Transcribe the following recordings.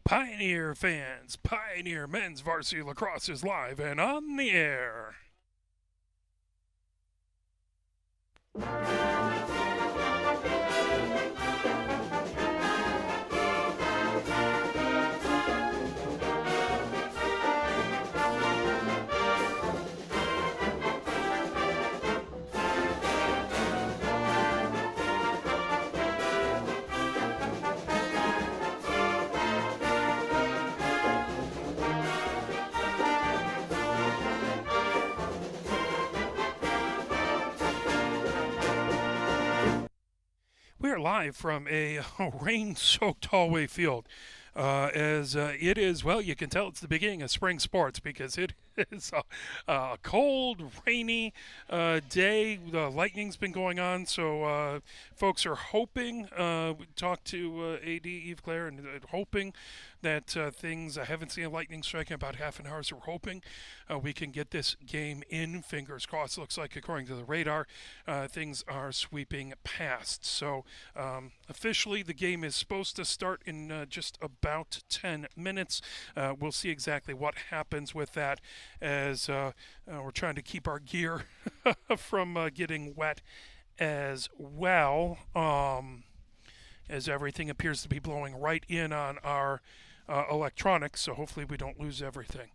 Pioneer fans, Pioneer men's varsity lacrosse is live and on the air. We are live from a rain-soaked Hollway field. As it is, well, you can tell it's the beginning of spring sports because it is a cold, rainy day. The lightning's been going on, so folks are hoping. We talked to AD Eve Claire and hoping that things. I haven't seen a lightning strike in about half an hour, so we're hoping we can get this game in. Fingers crossed. Looks like, according to the radar, things are sweeping past. So officially, the game is supposed to start in just about 10 minutes. We'll see exactly what happens with that as we're trying to keep our gear from getting wet as well, as everything appears to be blowing right in on our electronics, so hopefully we don't lose everything.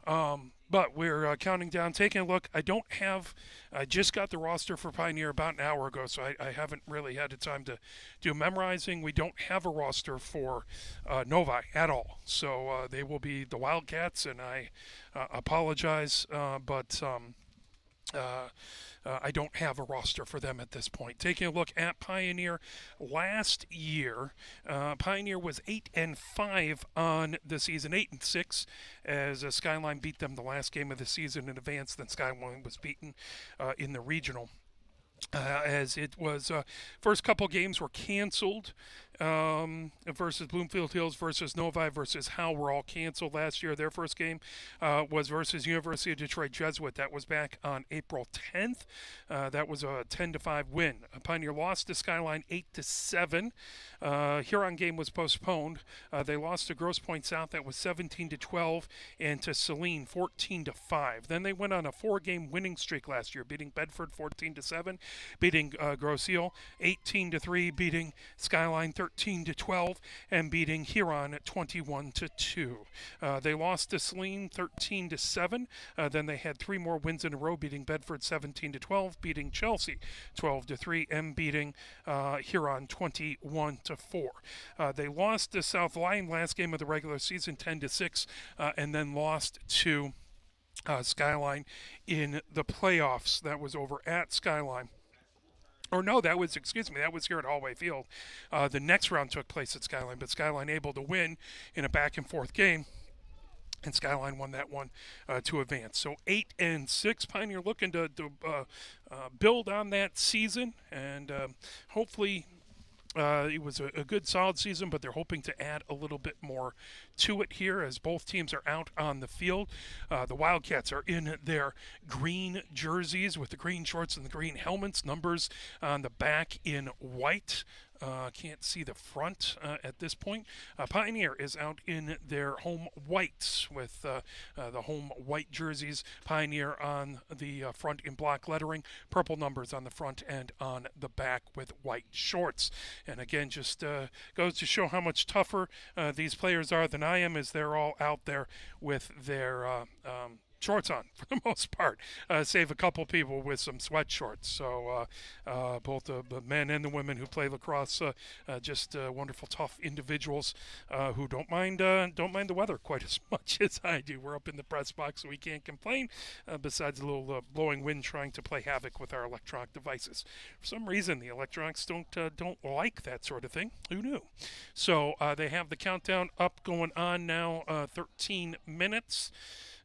But we're counting down, taking a look. I just got the roster for Pioneer about an hour ago, so I haven't really had the time to do memorizing. We don't have a roster for Novi at all, so they will be the Wildcats, and I apologize, but I don't have a roster for them at this point. Taking a look at Pioneer last year, Pioneer was 8-5 on the season, 8-6, as Skyline beat them the last game of the season in advance. Then Skyline was beaten in the regional. As it was, first couple games were canceled, versus Bloomfield Hills versus Novi versus Howe were all canceled last year. Their first game was versus University of Detroit Jesuit. That was back on April 10th. That was a 10-5 win. Pioneer lost to Skyline 8-7. Huron game was postponed. They lost to Grosse Pointe South. That was 17-12, and to Saline 14-5. Then they went on a 4-game winning streak last year, beating Bedford 14-7, beating Grosse Ile 18-3, beating Skyline 13-12, and beating Huron 21-2. They lost to Saline 13-7. Then they had 3 more wins in a row, beating Bedford 17-12, beating Chelsea 12-3, and beating Huron 21-4. They lost to South Lyon last game of the regular season 10-6, and then lost to Skyline in the playoffs. That was over at Skyline. Or no, that was here at Hollway Field. The next round took place at Skyline, but Skyline able to win in a back and forth game, and Skyline won that one to advance. So 8-6. Pioneer looking to build on that season, and hopefully. It was a good, solid season, but they're hoping to add a little bit more to it here as both teams are out on the field. The Wildcats are in their green jerseys with the green shorts and the green helmets, numbers on the back in white. Can't see the front at this point. Pioneer is out in their home whites with the home white jerseys. Pioneer on the front in block lettering, purple numbers on the front and on the back with white shorts. And again, just goes to show how much tougher these players are than I am, as they're all out there with their shorts on for the most part, save a couple people with some sweat shorts. So both the men and the women who play lacrosse, just wonderful, tough individuals who don't mind the weather quite as much as I do. We're up in the press box, so we can't complain. Besides a little blowing wind trying to play havoc with our electronic devices. For some reason, the electronics don't like that sort of thing. Who knew? So they have the countdown up, going on now. 13 minutes.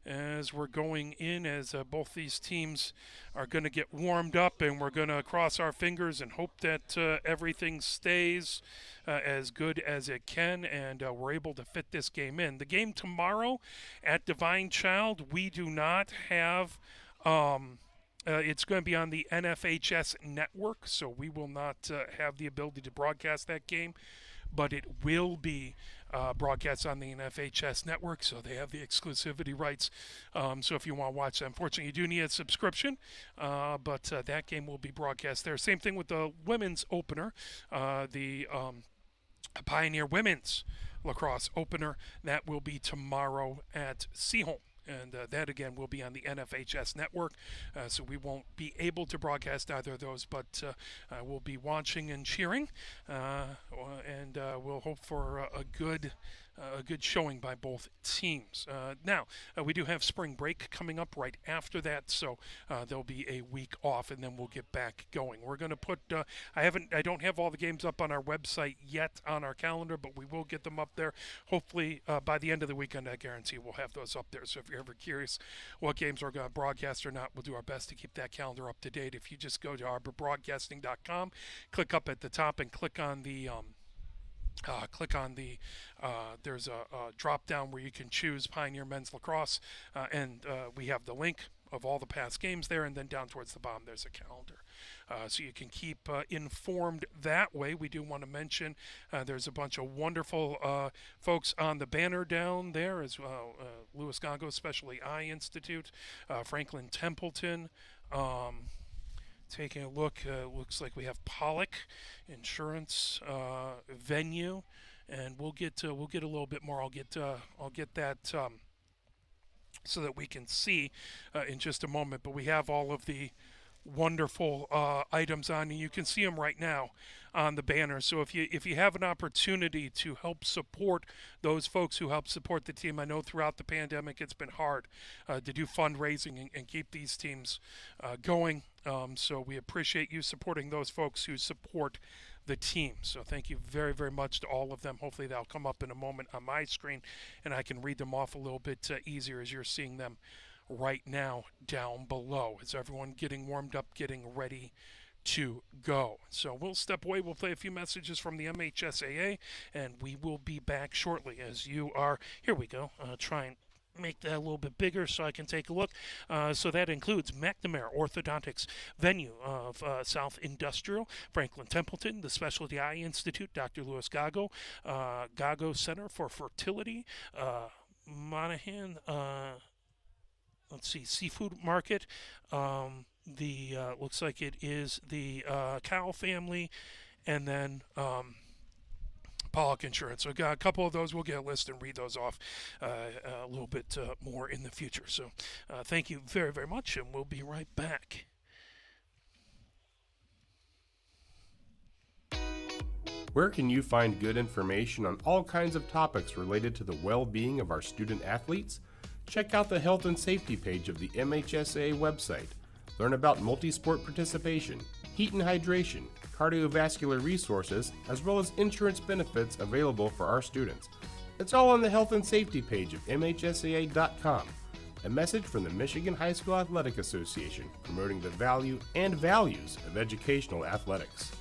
As we're going in, as both these teams are going to get warmed up, and we're going to cross our fingers and hope that everything stays as good as it can, and we're able to fit this game in. The game tomorrow at Divine Child, we do not have it's going to be on the NFHS network, so we will not have the ability to broadcast that game, but it will be broadcasts on the NFHS network, so they have the exclusivity rights. So if you want to watch that, unfortunately, you do need a subscription, but that game will be broadcast there. Same thing with the women's opener, the Pioneer Women's Lacrosse opener. That will be tomorrow at Seaholm. And that, again, will be on the NFHS network. So we won't be able to broadcast either of those, but we'll be watching and cheering. And we'll hope for a good showing by both teams. Now, we do have spring break coming up right after that, so there'll be a week off, and then we'll get back going. We're going to put, I don't have all the games up on our website yet on our calendar, but we will get them up there. Hopefully, by the end of the weekend, I guarantee we'll have those up there. So if you're ever curious what games are going to broadcast or not, we'll do our best to keep that calendar up to date. If you just go to arborbroadcasting.com, click up at the top and click on the there's a drop down where you can choose Pioneer Men's Lacrosse, and we have the link of all the past games there, and then down towards the bottom there's a calendar. So you can keep informed that way. We do want to mention there's a bunch of wonderful folks on the banner down there as well. Louis Gago Special Eye Institute, Franklin Templeton, taking a look, looks like we have Pollock Insurance Venue, and we'll get a little bit more. I'll get that so that we can see in just a moment. But we have all of the wonderful items on, and you can see them right now on the banner. So if you have an opportunity to help support those folks who help support the team, I know throughout the pandemic it's been hard to do fundraising and keep these teams going. So we appreciate you supporting those folks who support the team. So thank you very, very much to all of them. Hopefully that'll come up in a moment on my screen, and I can read them off a little bit easier as you're seeing them right now down below. Is everyone getting warmed up, getting ready to go? So we'll step away. We'll play a few messages from the MHSAA, and we will be back shortly. As you are, here we go. Try and make that a little bit bigger so I can take a look. So that includes McNamara Orthodontics Venue of South Industrial, Franklin Templeton, the Specialty Eye Institute, Dr. Louis Gago, Gago Center for Fertility, Monahan, let's see, Seafood Market, looks like it is the Cow family, and then Pollock Insurance. So got a couple of those. We'll get a list and read those off a little bit more in the future. So thank you very, very much, and we'll be right back. Where can you find good information on all kinds of topics related to the well-being of our student athletes? Check out the health and safety page of the MHSAA website. Learn about multi-sport participation, heat and hydration, cardiovascular resources, as well as insurance benefits available for our students. It's all on the health and safety page of MHSAA.com. A message from the Michigan High School Athletic Association, promoting the value and values of educational athletics.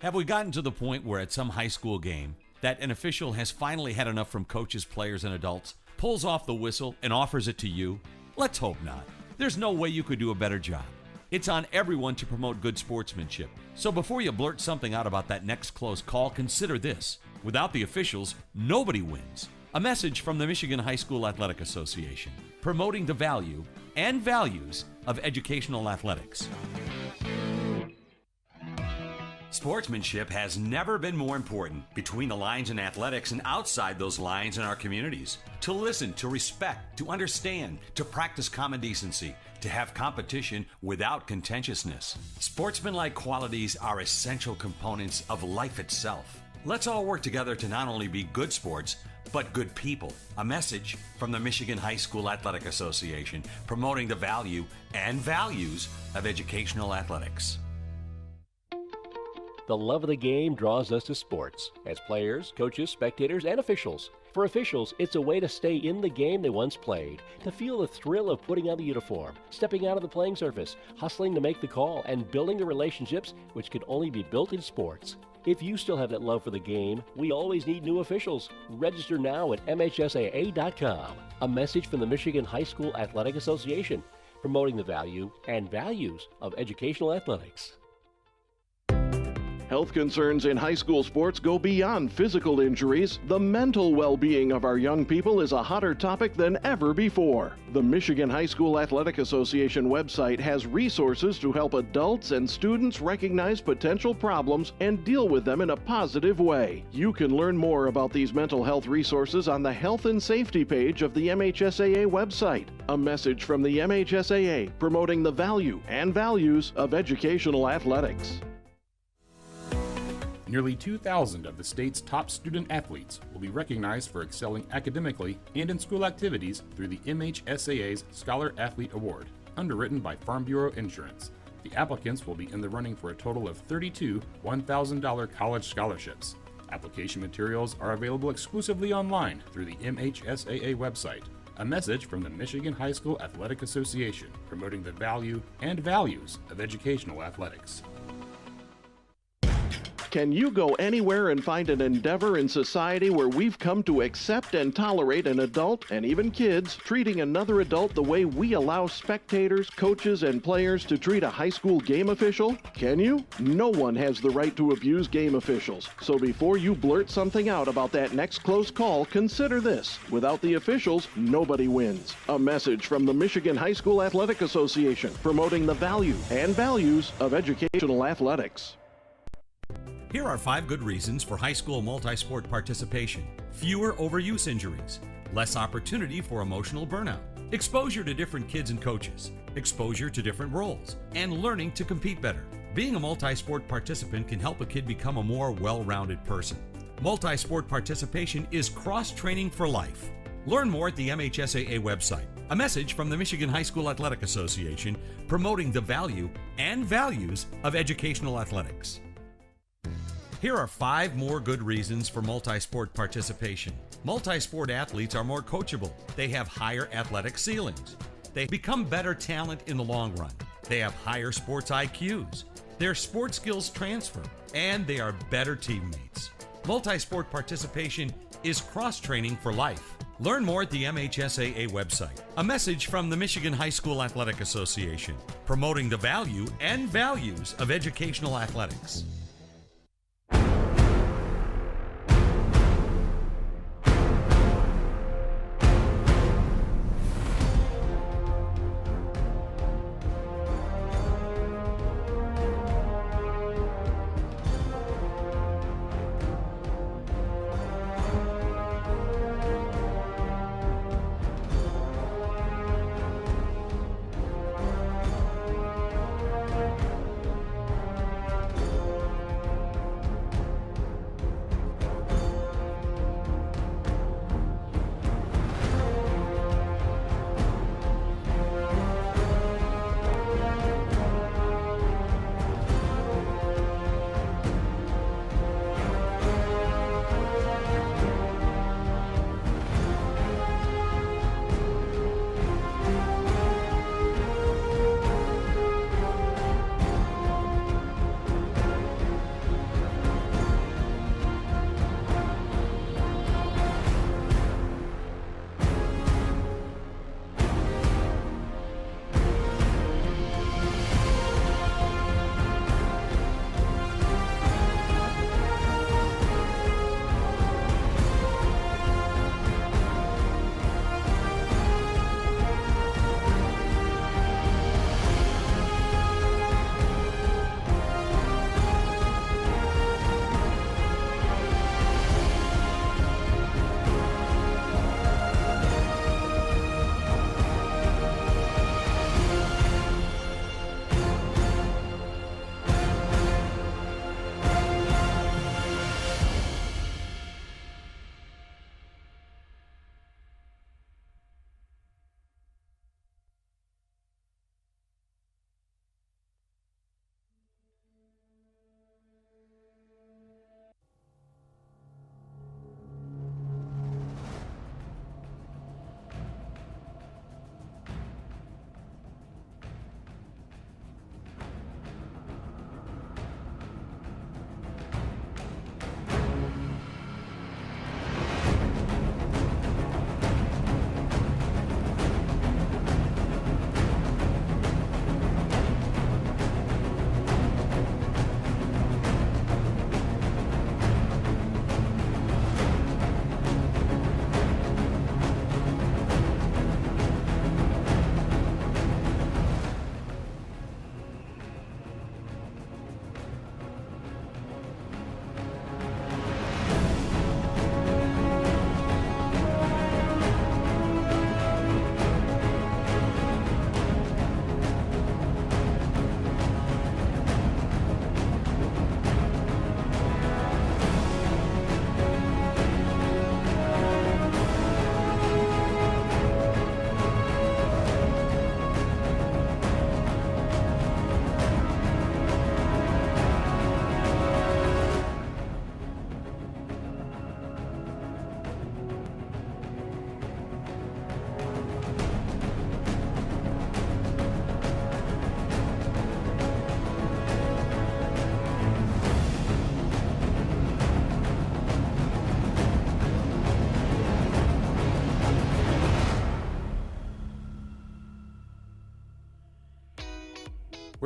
Have we gotten to the point where at some high school game that an official has finally had enough from coaches, players, and adults, pulls off the whistle, and offers it to you? Let's hope not. There's no way you could do a better job. It's on everyone to promote good sportsmanship. So before you blurt something out about that next close call, consider this. Without the officials, nobody wins. A message from the Michigan High School Athletic Association, promoting the value and values of educational athletics. Sportsmanship has never been more important between the lines in athletics and outside those lines in our communities. To listen, to respect, to understand, to practice common decency, to have competition without contentiousness. Sportsmanlike qualities are essential components of life itself. Let's all work together to not only be good sports, but good people. A message from the Michigan High School Athletic Association, promoting the value and values of educational athletics. The love of the game draws us to sports, as players, coaches, spectators, and officials. For officials, it's a way to stay in the game they once played, to feel the thrill of putting on the uniform, stepping out of the playing surface, hustling to make the call, and building the relationships which can only be built in sports. If you still have that love for the game, we always need new officials. Register now at MHSAA.com. A message from the Michigan High School Athletic Association, promoting the value and values of educational athletics. Health concerns in high school sports go beyond physical injuries. The mental well-being of our young people is a hotter topic than ever before. The Michigan High School Athletic Association website has resources to help adults and students recognize potential problems and deal with them in a positive way. You can learn more about these mental health resources on the Health and Safety page of the MHSAA website. A message from the MHSAA promoting the value and values of educational athletics. Nearly 2,000 of the state's top student athletes will be recognized for excelling academically and in school activities through the MHSAA's Scholar Athlete Award, underwritten by Farm Bureau Insurance. The applicants will be in the running for a total of 32 $1,000 college scholarships. Application materials are available exclusively online through the MHSAA website. A message from the Michigan High School Athletic Association promoting the value and values of educational athletics. Can you go anywhere and find an endeavor in society where we've come to accept and tolerate an adult, and even kids, treating another adult the way we allow spectators, coaches, and players to treat a high school game official? Can you? No one has the right to abuse game officials. So before you blurt something out about that next close call, consider this. Without the officials, nobody wins. A message from the Michigan High School Athletic Association promoting the value and values of educational athletics. Here are 5 good reasons for high school multi-sport participation. Fewer overuse injuries, less opportunity for emotional burnout, exposure to different kids and coaches, exposure to different roles, and learning to compete better. Being a multi-sport participant can help a kid become a more well-rounded person. Multi-sport participation is cross-training for life. Learn more at the MHSAA website. A message from the Michigan High School Athletic Association promoting the value and values of educational athletics. Here are 5 more good reasons for multi-sport participation. Multi-sport athletes are more coachable. They have higher athletic ceilings. They become better talent in the long run. They have higher sports IQs. Their sports skills transfer, and they are better teammates. Multi-sport participation is cross-training for life. Learn more at the MHSAA website. A message from the Michigan High School Athletic Association, promoting the value and values of educational athletics.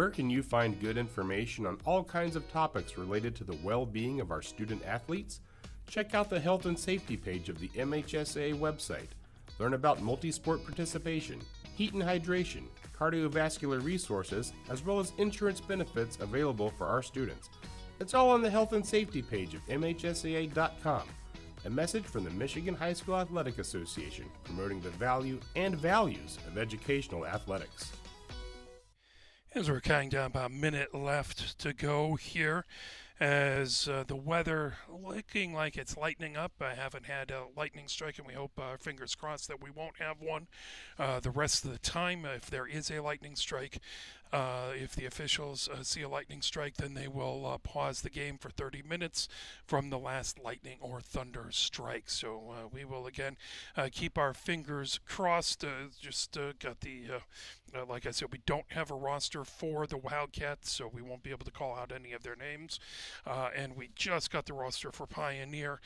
Where can you find good information on all kinds of topics related to the well-being of our student athletes? Check out the health and safety page of the MHSAA website. Learn about multi-sport participation, heat and hydration, cardiovascular resources, as well as insurance benefits available for our students. It's all on the health and safety page of MHSAA.com. A message from the Michigan High School Athletic Association promoting the value and values of educational athletics. As we're counting down about a minute left to go here, as the weather looking like it's lightening up. I haven't had a lightning strike, and we hope, fingers crossed, that we won't have one the rest of the time. If there is a lightning strike, if the officials see a lightning strike, then they will pause the game for 30 minutes from the last lightning or thunder strike. So we will, again, keep our fingers crossed. Just got the, like I said, we don't have a roster for the Wildcats, so we won't be able to call out any of their names. And we just got the roster for Pioneer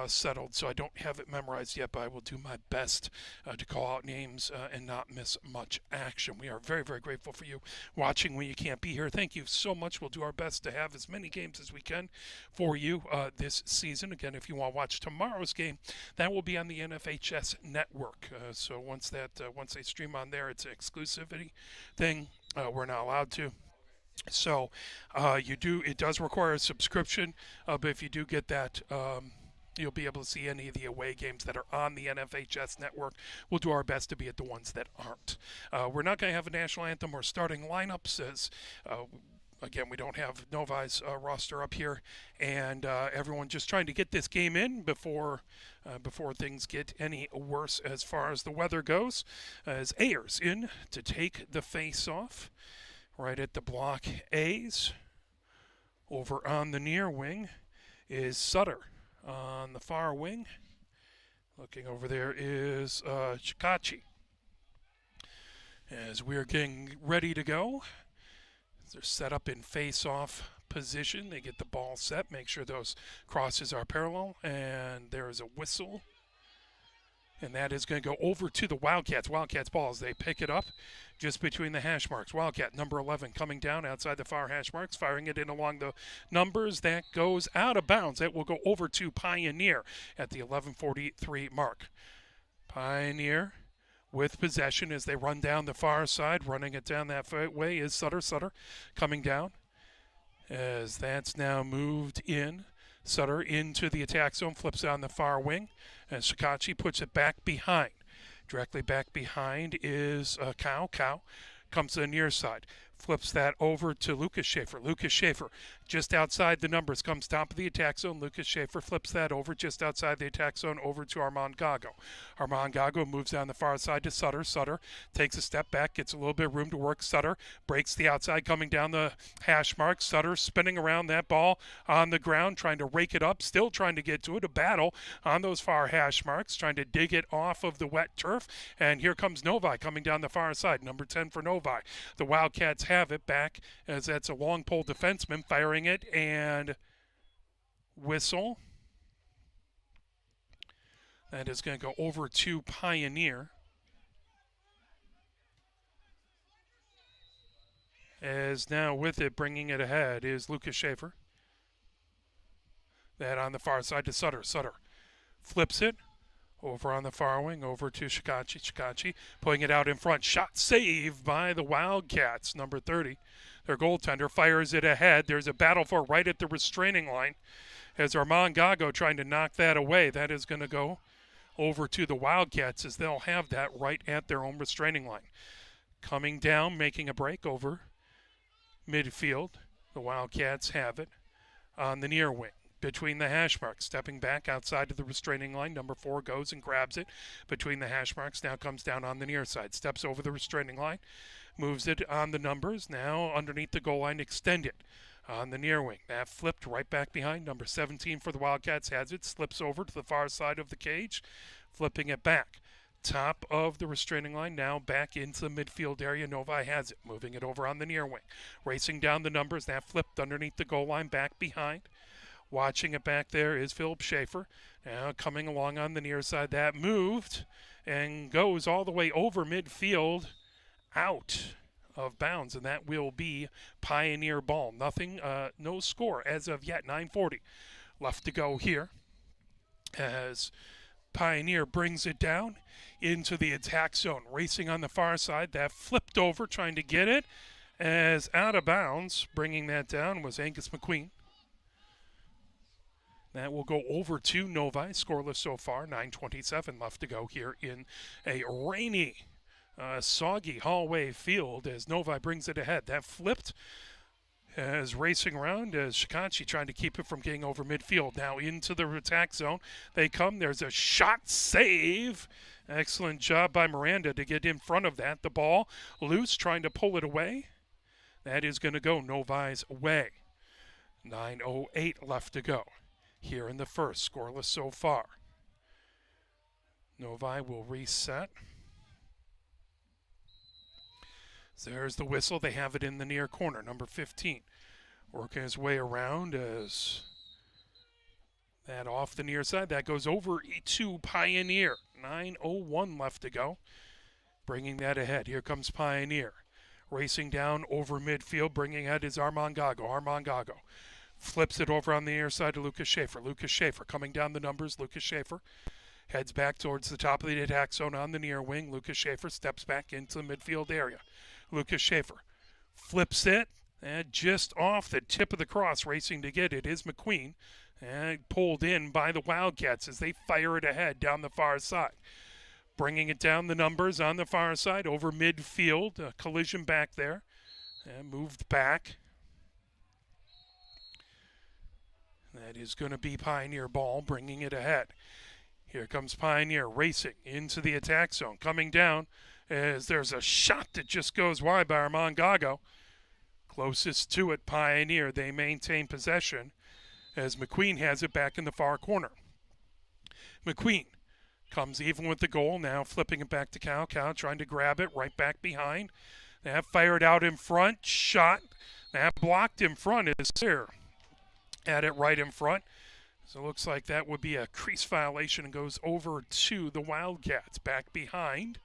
settled, so I don't have it memorized yet, but I will do my best to call out names and not miss much action. We are very, very grateful for you watching when you can't be here. Thank you so much. We'll do our best to have as many games as we can for you this season. Again, if you want to watch tomorrow's game, that will be on the NFHS network. So once they stream on there, it's an exclusivity thing. We're not allowed to. So it does require a subscription, but if you do get that, you'll be able to see any of the away games that are on the NFHS network. We'll do our best to be at the ones that aren't. We're not going to have a national anthem or starting lineups, as again, we don't have Novi's roster up here, and everyone just trying to get this game in before things get any worse as far as the weather goes. As Ayers in to take the face-off right at the block A's. Over on the near wing is Sutter. On the far wing, looking over there, is Chikachi. As we're getting ready to go, they're set up in face-off position. They get the ball set, make sure those crosses are parallel, and there is a whistle. And that is going to go over to the Wildcats. Wildcats ball as they pick it up just between the hash marks. Wildcat number 11 coming down outside the far hash marks, firing it in along the numbers. That goes out of bounds. That will go over to Pioneer at the 11:43 mark. Pioneer with possession as they run down the far side. Running it down that way is Sutter. Sutter coming down as that's now moved in. Sutter into the attack zone, flips on the far wing, and Shikachi puts it back behind. Directly back behind is Cow. Cow comes to the near side, flips that over to Lucas Schaefer. Lucas Schaefer just outside the numbers, comes top of the attack zone. Lucas Schaefer flips that over just outside the attack zone over to Armand Gago. Armand Gago moves down the far side to Sutter. Sutter takes a step back, gets a little bit of room to work. Sutter breaks the outside coming down the hash mark. Sutter spinning around that ball on the ground, trying to rake it up, still trying to get to it. A battle on those far hash marks, trying to dig it off of the wet turf. And here comes Novi coming down the far side, number 10 for Novi. The Wildcats have it back as that's a long pole defenseman firing it, and whistle. That is going to go over to Pioneer. As now with it, bringing it ahead, is Lucas Schaefer. That on the far side to Sutter. Sutter flips it over on the far wing, over to Shikachi. Shikachi putting it out in front. Shot saved by the Wildcats. Number 30, their goaltender, fires it ahead. There's a battle for right at the restraining line as Armand Gago trying to knock that away. That is going to go over to the Wildcats as they'll have that right at their own restraining line. Coming down, making a break over midfield. The Wildcats have it on the near wing. Between the hash marks, stepping back outside of the restraining line. Number 4 goes and grabs it between the hash marks. Now comes down on the near side, steps over the restraining line, moves it on the numbers. Now underneath the goal line, extend it on the near wing. That flipped right back behind. Number 17 for the Wildcats has it, slips over to the far side of the cage, flipping it back. Top of the restraining line, now back into the midfield area. Novi has it, moving it over on the near wing. Racing down the numbers, that flipped underneath the goal line, back behind. Watching it back there is Philip Schaefer. Now coming along on the near side. That moved and goes all the way over midfield, out of bounds, and that will be Pioneer ball. Nothing, no score as of yet. 9:40 left to go here as Pioneer brings it down into the attack zone. Racing on the far side, that flipped over, trying to get it as out of bounds. Bringing that down was Angus McQueen. That will go over to Novi, scoreless so far. 9:27 left to go here in a rainy, soggy Hollway field as Novi brings it ahead. That flipped as racing around as Shikachi trying to keep it from getting over midfield. Now into the attack zone. They come. There's a shot save. Excellent job by Miranda to get in front of that. The ball loose, trying to pull it away. That is going to go Novi's way. 9:08 left to go here in the first. Scoreless so far. Novi will reset. So there's the whistle. They have it in the near corner. Number 15 working his way around as that off the near side. That goes over to Pioneer. 9:01 left to go. Bringing that ahead. Here comes Pioneer. Racing down over midfield. Bringing ahead is Armand Gago. Armand Gago flips it over on the near side to Lucas Schaefer. Lucas Schaefer coming down the numbers. Lucas Schaefer heads back towards the top of the attack zone on the near wing. Lucas Schaefer steps back into the midfield area. Lucas Schaefer flips it, and just off the tip of the cross, racing to get it is McQueen, and pulled in by the Wildcats as they fire it ahead down the far side. Bringing it down the numbers on the far side over midfield. A collision back there, and moved back. That is going to be Pioneer ball, bringing it ahead. Here comes Pioneer racing into the attack zone, coming down as there's a shot that just goes wide by Armand Gago. Closest to it, Pioneer. They maintain possession as McQueen has it back in the far corner. McQueen comes even with the goal, now flipping it back to Cal. Cal trying to grab it right back behind. That fired out in front, shot. That blocked in front is there. At it right in front. So it looks like that would be a crease violation and goes over to the Wildcats. Back behind.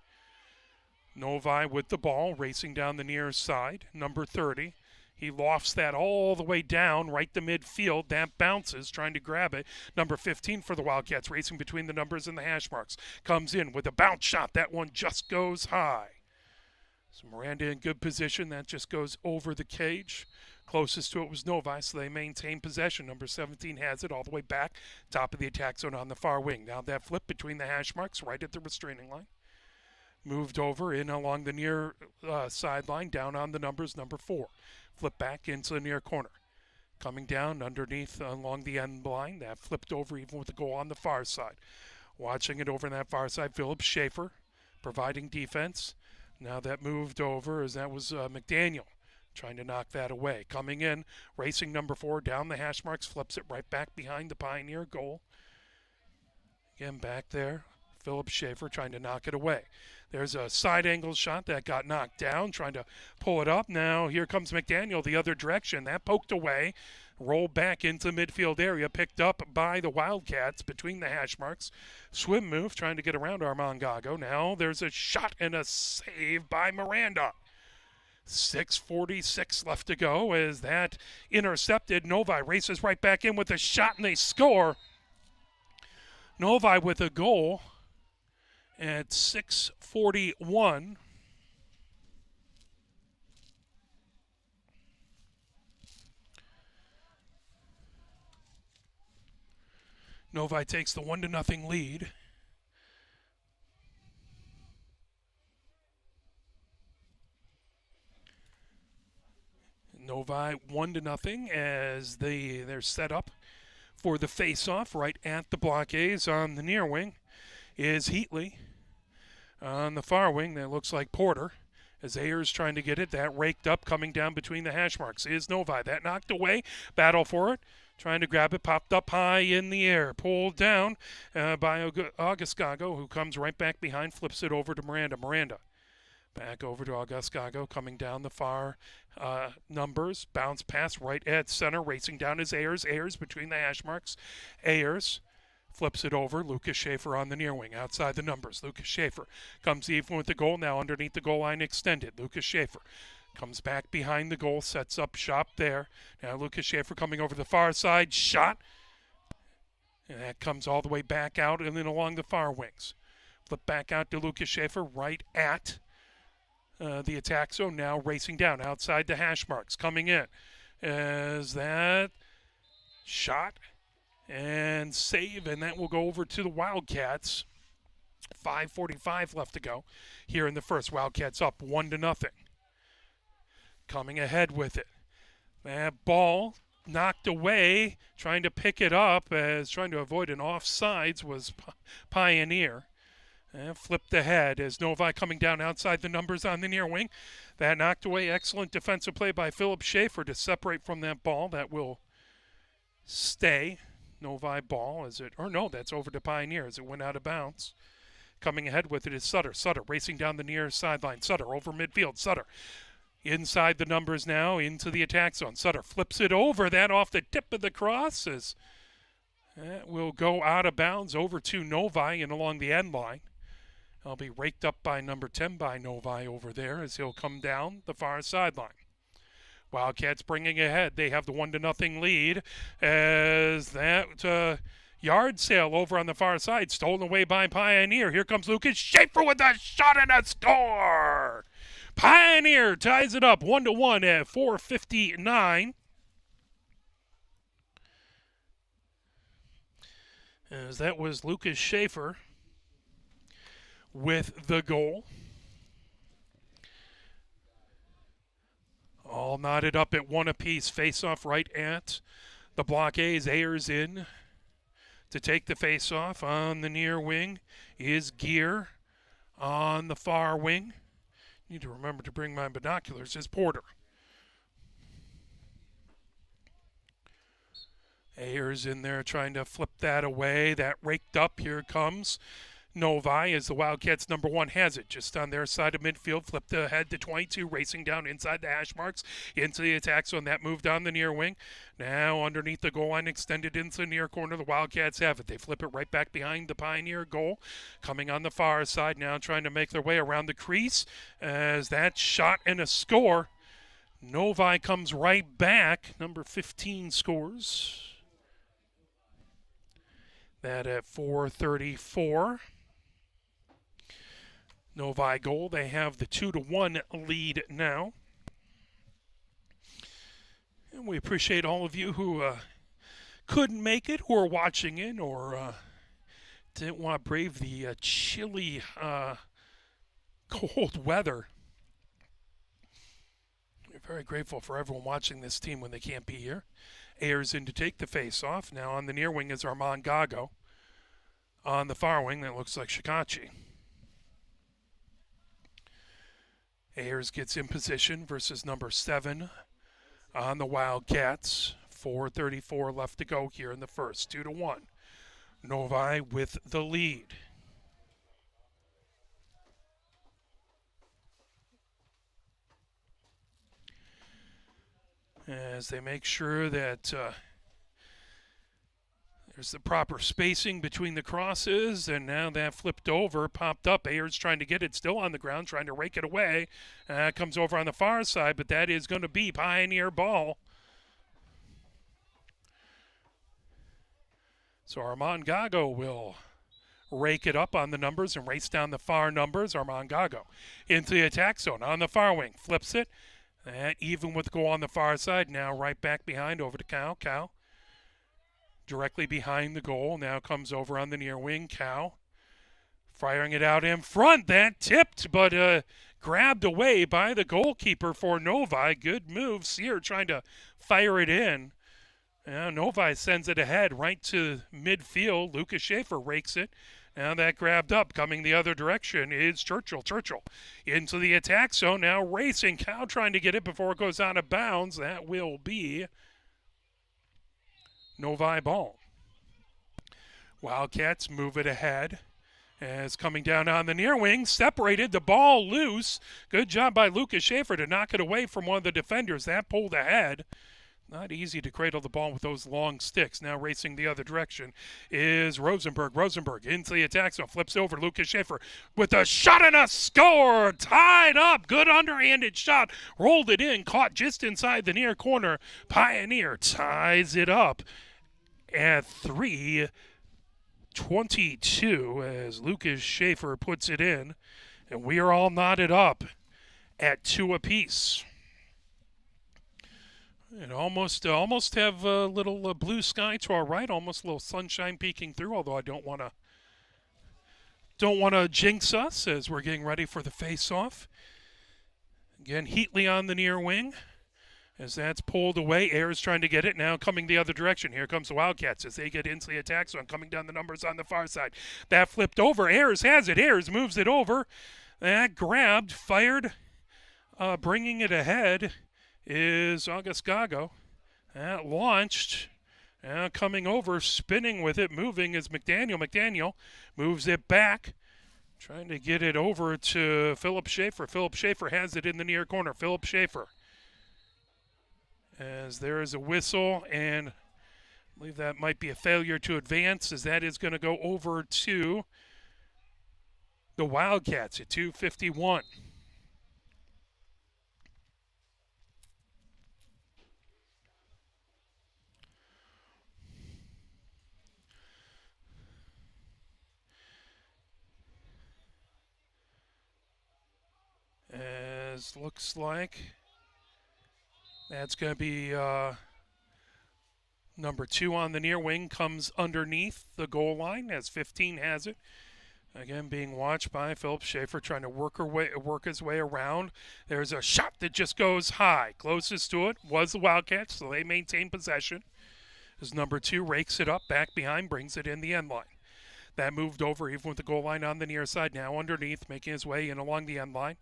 Novi with the ball, racing down the near side. Number 30. He lofts that all the way down, right to midfield. That bounces, trying to grab it. Number 15 for the Wildcats, racing between the numbers and the hash marks. Comes in with a bounce shot. That one just goes high. So Miranda in good position. That just goes over the cage. Closest to it was Novi, so they maintain possession. Number 17 has it all the way back, top of the attack zone on the far wing. Now that flip between the hash marks, right at the restraining line. Moved over in along the near sideline, down on the numbers, number 4. Flip back into the near corner. Coming down underneath along the end line. That flipped over even with the goal on the far side. Watching it over on that far side, Philip Schaefer providing defense. Now that moved over as that was McDaniel. Trying to knock that away. Coming in, racing number 4 down the hash marks, flips it right back behind the Pioneer goal. Again, back there, Philip Schaefer trying to knock it away. There's a side angle shot that got knocked down, trying to pull it up. Now here comes McDaniel the other direction. That poked away, rolled back into the midfield area, picked up by the Wildcats between the hash marks. Swim move, trying to get around Armand Gago. Now there's a shot and a save by Miranda. 6:46 left to go as that intercepted. Novi races right back in with a shot and they score. Novi with a goal at 6:41. Novi takes the 1-0 lead. Novi 1-0 as they're set up for the face-off right at the blockades. On the near wing is Heatley. On the far wing, that looks like Porter. As Ayers trying to get it, that raked up, coming down between the hash marks is Novi. That knocked away, battle for it. Trying to grab it, popped up high in the air. Pulled down by August Gago, who comes right back behind, flips it over to Miranda. Miranda back over to August Gago, coming down the far numbers. Bounce pass right at center, racing down is Ayers. Ayers between the hash marks. Ayers flips it over. Lucas Schaefer on the near wing, outside the numbers. Lucas Schaefer comes even with the goal, now underneath the goal line extended. Lucas Schaefer Comes back behind the goal, sets up shop there. Now Lucas Schaefer coming over the far side, shot. And that comes all the way back out and then along the far wings. Flip back out to Lucas Schaefer right at the attack zone, now racing down outside the hash marks. Coming in as that shot and save, and that will go over to the Wildcats. 5:45 left to go here in the first. Wildcats up 1-0. Coming ahead with it. That ball knocked away, trying to pick it up as trying to avoid an offsides was Pioneer. And flipped ahead as Novi coming down outside the numbers on the near wing. That knocked away. Excellent defensive play by Philip Schaefer to separate from that ball. That will stay. Novi ball as it, or no, that's over to Pioneer as it went out of bounds. Coming ahead with it is Sutter. Sutter racing down the near sideline. Sutter over midfield. Sutter inside the numbers now into the attack zone. Sutter flips it over. That off the tip of the cross as that will go out of bounds over to Novi and along the end line. I'll be raked up by number 10 by Novi over there as he'll come down the far sideline. Wildcats bringing ahead. They have the 1-0 lead as that yard sale over on the far side stolen away by Pioneer. Here comes Lucas Schaefer with a shot and a score. Pioneer ties it up 1-1 at 4:59. As that was Lucas Schaefer with the goal. All knotted up at 1 apiece. Face-off right at the blockades. Ayers in to take the face-off. On the near wing is Gear. On the far wing, need to remember to bring my binoculars, is Porter. Ayers in there trying to flip that away. That raked up. Here comes Novi as the Wildcats number 1 has it. Just on their side of midfield. Flipped ahead to 22. Racing down inside the hash marks. Into the attack zone. That moved on the near wing. Now underneath the goal line. Extended into the near corner. The Wildcats have it. They flip it right back behind the Pioneer goal. Coming on the far side now. Trying to make their way around the crease. As that shot and a score. Novi comes right back. Number 15 scores. That at 4:34. Novi goal. They have the 2-1 lead now. And we appreciate all of you who couldn't make it, or watching it, or didn't want to brave the chilly, cold weather. We're very grateful for everyone watching this team when they can't be here. Ayers in to take the face-off. Now on the near wing is Armand Gago. On the far wing, that looks like Shikachi. Ayers gets in position versus number 7 on the Wildcats. 4:34 left to go here in the first. 2-1. Novi with the lead. As they make sure that there's the proper spacing between the crosses, and now that flipped over, popped up. Ayers trying to get it, still on the ground, trying to rake it away. Comes over on the far side, but that is going to be Pioneer ball. So Armand Gago will rake it up on the numbers and race down the far numbers. Armand Gago into the attack zone on the far wing, flips it. That even with goal on the far side, now right back behind over to Cal. Cal directly behind the goal, now comes over on the near wing. Cal firing it out in front. That tipped, but grabbed away by the goalkeeper for Novi. Good move. Sear trying to fire it in. Now Novi sends it ahead right to midfield. Lucas Schaefer rakes it. Now that grabbed up, coming the other direction is Churchill. Churchill into the attack zone, now racing. Cal trying to get it before it goes out of bounds. That will be Novi ball. Wildcats move it ahead. As coming down on the near wing, separated, the ball loose. Good job by Lucas Schaefer to knock it away from one of the defenders. That pulled ahead. Not easy to cradle the ball with those long sticks. Now racing the other direction is Rosenberg. Rosenberg into the attack zone. Flips over. Lucas Schaefer with a shot and a score. Tied up. Good underhanded shot. Rolled it in. Caught just inside the near corner. Pioneer ties it up at 3:22 as Lucas Schaefer puts it in. And we are all knotted up at 2 apiece. And almost have a little blue sky to our right, almost a little sunshine peeking through. Although I don't want to jinx us as we're getting ready for the face-off. Again, Heatley on the near wing as that's pulled away. Ayers trying to get it now, coming the other direction. Here comes the Wildcats as they get into the attack zone, coming down the numbers on the far side. That flipped over. Ayers has it. Ayers moves it over. That grabbed, fired, bringing it ahead is August Gago. That launched. Now coming over, spinning with it, moving is McDaniel. McDaniel moves it back, trying to get it over to Philip Schaefer. Philip Schaefer has it in the near corner. Philip Schaefer. As there is a whistle, and I believe that might be a failure to advance, as that is going to go over to the Wildcats at 2:51. As looks like that's going to be number 2 on the near wing, comes underneath the goal line as 15 has it. Again, being watched by Philip Schaefer, trying to work his way around. There's a shot that just goes high. Closest to it was the Wildcats, so they maintain possession. As number 2 rakes it up, back behind, brings it in the end line. That moved over even with the goal line on the near side. Now underneath, making his way in along the end line.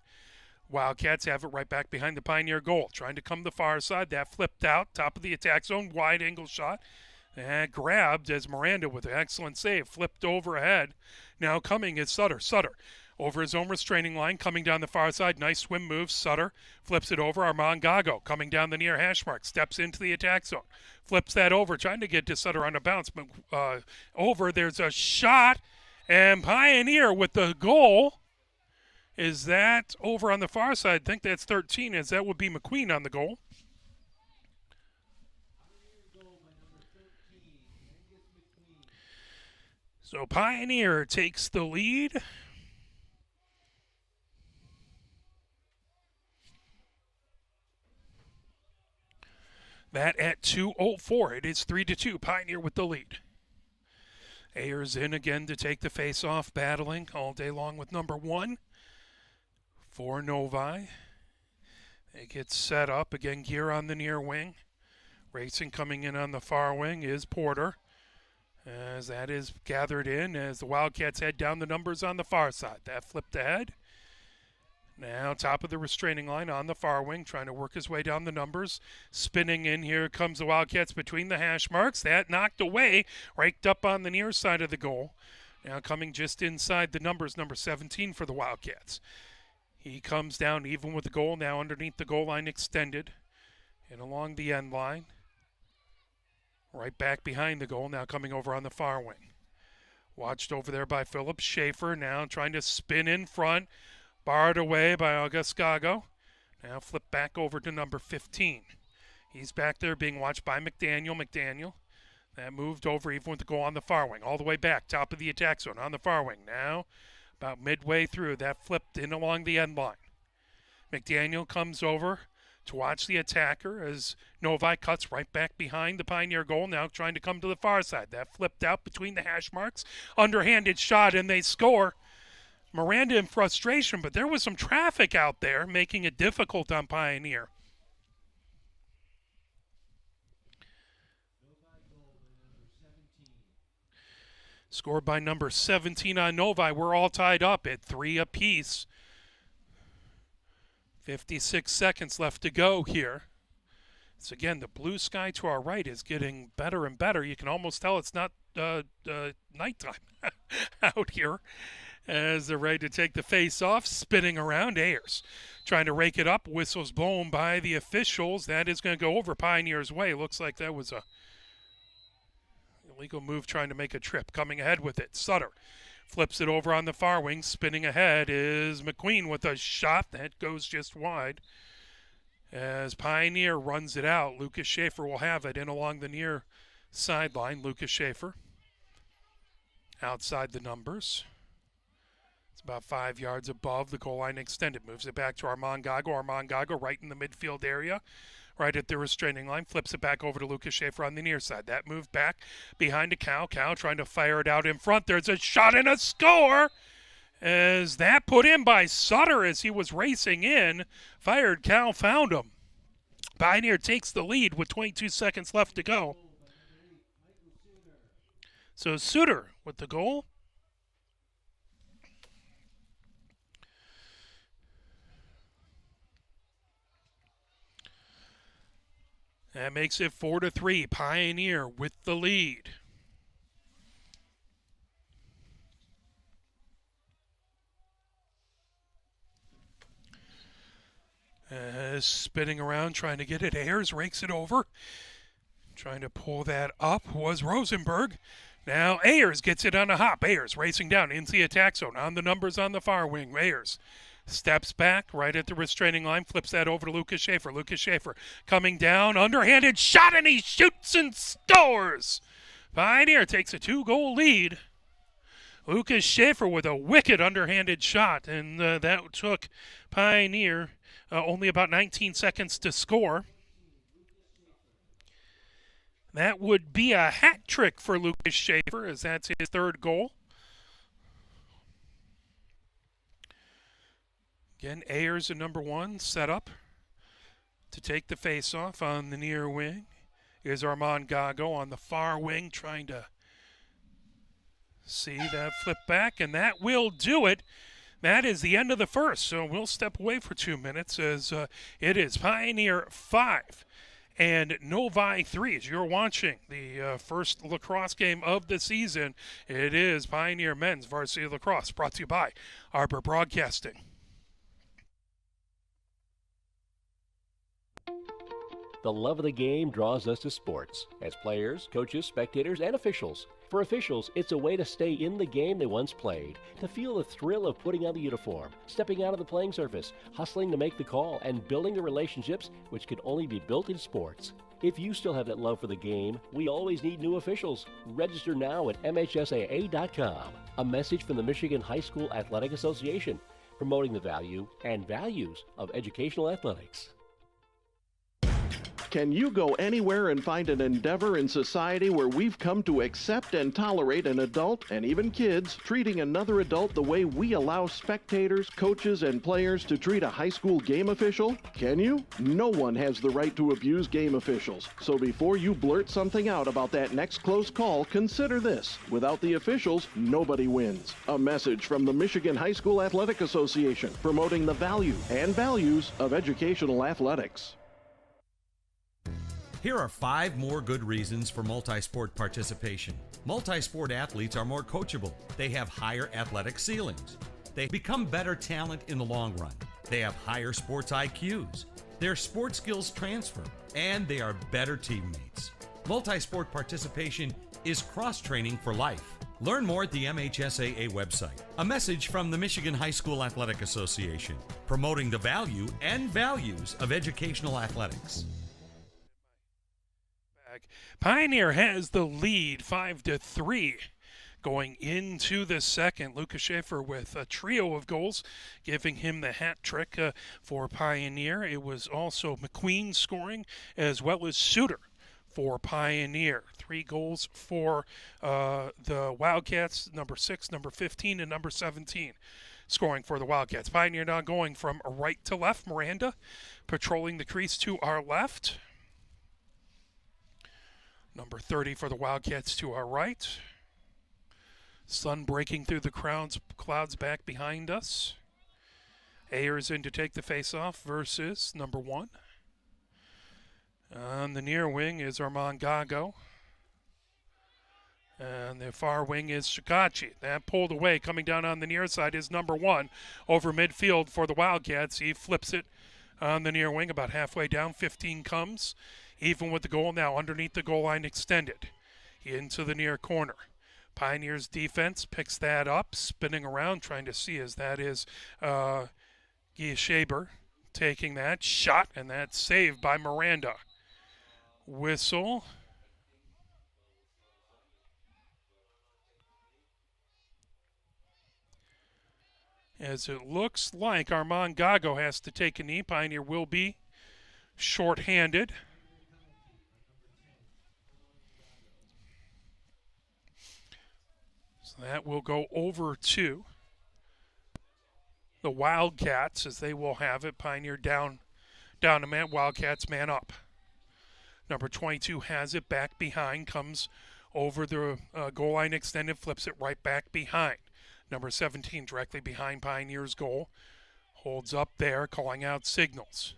Wildcats have it right back behind the Pioneer goal. Trying to come the far side. That flipped out. Top of the attack zone. Wide angle shot. And grabbed as Miranda with an excellent save. Flipped overhead. Now coming is Sutter. Sutter over his own restraining line. Coming down the far side. Nice swim move. Sutter flips it over. Armand Gago coming down the near hash mark. Steps into the attack zone. Flips that over. Trying to get to Sutter on a bounce. But over. There's a shot. And Pioneer with the goal. Is that over on the far side? I think that's 13, as that would be McQueen on the goal. So Pioneer takes the lead. That at 2:04. It is 3-2. Pioneer with the lead. Ayers in again to take the face-off, battling all day long with number 1. For Novi. It gets set up. Again, Gear on the near wing. Racing coming in on the far wing is Porter. As that is gathered in as the Wildcats head down the numbers on the far side. That flipped ahead. Now top of the restraining line on the far wing, trying to work his way down the numbers. Spinning in, here comes the Wildcats between the hash marks. That knocked away, raked up on the near side of the goal. Now coming just inside the numbers, number 17 for the Wildcats. He comes down even with the goal, now underneath the goal line extended and along the end line. Right back behind the goal, now coming over on the far wing. Watched over there by Philip Schaefer, now trying to spin in front. Barred away by August Gago. Now flip back over to number 15. He's back there being watched by McDaniel. McDaniel. That moved over even with the goal on the far wing. All the way back, top of the attack zone on the far wing. Now about midway through, that flipped in along the end line. McDaniel comes over to watch the attacker as Novi cuts right back behind the Pioneer goal, now trying to come to the far side. That flipped out between the hash marks. Underhanded shot, and they score. Miranda in frustration, but there was some traffic out there making it difficult on Pioneer. Scored by number 17 on Novi. We're all tied up at 3 apiece. 56 seconds left to go here. So again, the blue sky to our right is getting better and better. You can almost tell it's not nighttime out here as they're ready to take the face off. Spinning around, Ayers trying to rake it up. Whistles blown by the officials. That is going to go over Pioneer's way. Looks like that was a illegal move trying to make a trip. Coming ahead with it, Sutter flips it over on the far wing. Spinning ahead is McQueen with a shot that goes just wide. As Pioneer runs it out, Lucas Schaefer will have it in along the near sideline. Lucas Schaefer outside the numbers. It's about 5 yards above the goal line extended. Moves it back to Armand Gago. Armand Gago right in the midfield area, right at the restraining line. Flips it back over to Lucas Schaefer on the near side. That move back behind to Cal. Cal trying to fire it out in front. There's a shot and a score. As that put in by Sutter as he was racing in. Fired, Cal found him. Pioneer takes the lead with 22 seconds left to go. So Suter with the goal. That makes it 4-3. Pioneer with the lead. Spinning around, trying to get it. Ayers rakes it over. Trying to pull that up was Rosenberg. Now Ayers gets it on a hop. Ayers racing down into the attack zone. On the numbers on the far wing. Ayers steps back right at the restraining line. Flips that over to Lucas Schaefer. Lucas Schaefer coming down. Underhanded shot, and he shoots and scores. Pioneer takes a 2-goal lead. Lucas Schaefer with a wicked underhanded shot, and that took Pioneer only about 19 seconds to score. That would be a hat trick for Lucas Schaefer, as that's his third goal. Again, Ayers at number one, set up to take the face-off on the near wing. Here's Armand Gago on the far wing, trying to see that flip back, and that will do it. That is the end of the first, so we'll step away for 2 minutes as it is Pioneer 5 and Novi 3. As you're watching the first lacrosse game of the season, it is Pioneer Men's Varsity Lacrosse, brought to you by Arbor Broadcasting. The love of the game draws us to sports, as players, coaches, spectators, and officials. For officials, it's a way to stay in the game they once played, to feel the thrill of putting on the uniform, stepping out of the playing surface, hustling to make the call, and building the relationships which can only be built in sports. If you still have that love for the game, we always need new officials. Register now at MHSAA.com. A message from the Michigan High School Athletic Association, promoting the value and values of educational athletics. Can you go anywhere and find an endeavor in society where we've come to accept and tolerate an adult, and even kids, treating another adult the way we allow spectators, coaches, and players to treat a high school game official? Can you? No one has the right to abuse game officials. So before you blurt something out about that next close call, consider this. Without the officials, nobody wins. A message from the Michigan High School Athletic Association, promoting the value and values of educational athletics. Here are 5 more good reasons for multi-sport participation. Multi-sport athletes are more coachable. They have higher athletic ceilings. They become better talent in the long run. They have higher sports IQs. Their sports skills transfer, and they are better teammates. Multi-sport participation is cross-training for life. Learn more at the MHSAA website. A message from the Michigan High School Athletic Association, promoting the value and values of educational athletics. Pioneer has the lead 5-3 going into the second. Lucas Schaefer with a trio of goals, giving him the hat trick for Pioneer. It was also McQueen scoring, as well as Suter for Pioneer. 3 goals for the Wildcats, number 6, number 15, and number 17. Scoring for the Wildcats. Pioneer now going from right to left. Miranda patrolling the crease to our left. Number 30 for the Wildcats to our right. Sun breaking through the clouds back behind us. Ayers in to take the face-off versus number 1. On the near wing is Armand Gago. And the far wing is Shikachi. That pulled away. Coming down on the near side is number 1 over midfield for the Wildcats. He flips it on the near wing about halfway down. 15 comes. Even with the goal now underneath the goal line extended. Into the near corner. Pioneers defense picks that up. Spinning around trying to see as that is Gieshaber taking that shot. And that's saved by Miranda. Whistle. As it looks like Armand Gago has to take a knee. Pioneer will be shorthanded. So that will go over to the Wildcats as they will have it. Pioneer down a man. Wildcats man up. Number 22 has it back behind. Comes over the goal line extended. Flips it right back behind. Number 17 directly behind Pioneer's goal. Holds up there, calling out signals.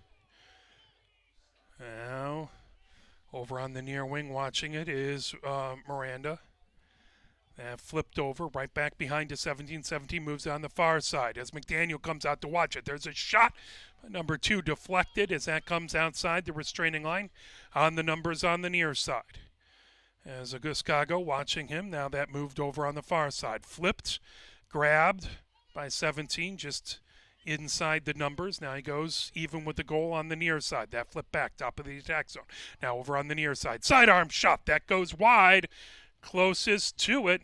Now, over on the near wing watching it is Miranda. That flipped over, right back behind to 17. 17 moves on the far side as McDaniel comes out to watch it. There's a shot. Number 2 deflected as that comes outside the restraining line on the numbers on the near side. As Augustago watching him, now that moved over on the far side. Flipped. Grabbed by 17, just inside the numbers. Now he goes even with the goal on the near side. That flip back, top of the attack zone. Now over on the near side. Sidearm shot. That goes wide. Closest to it.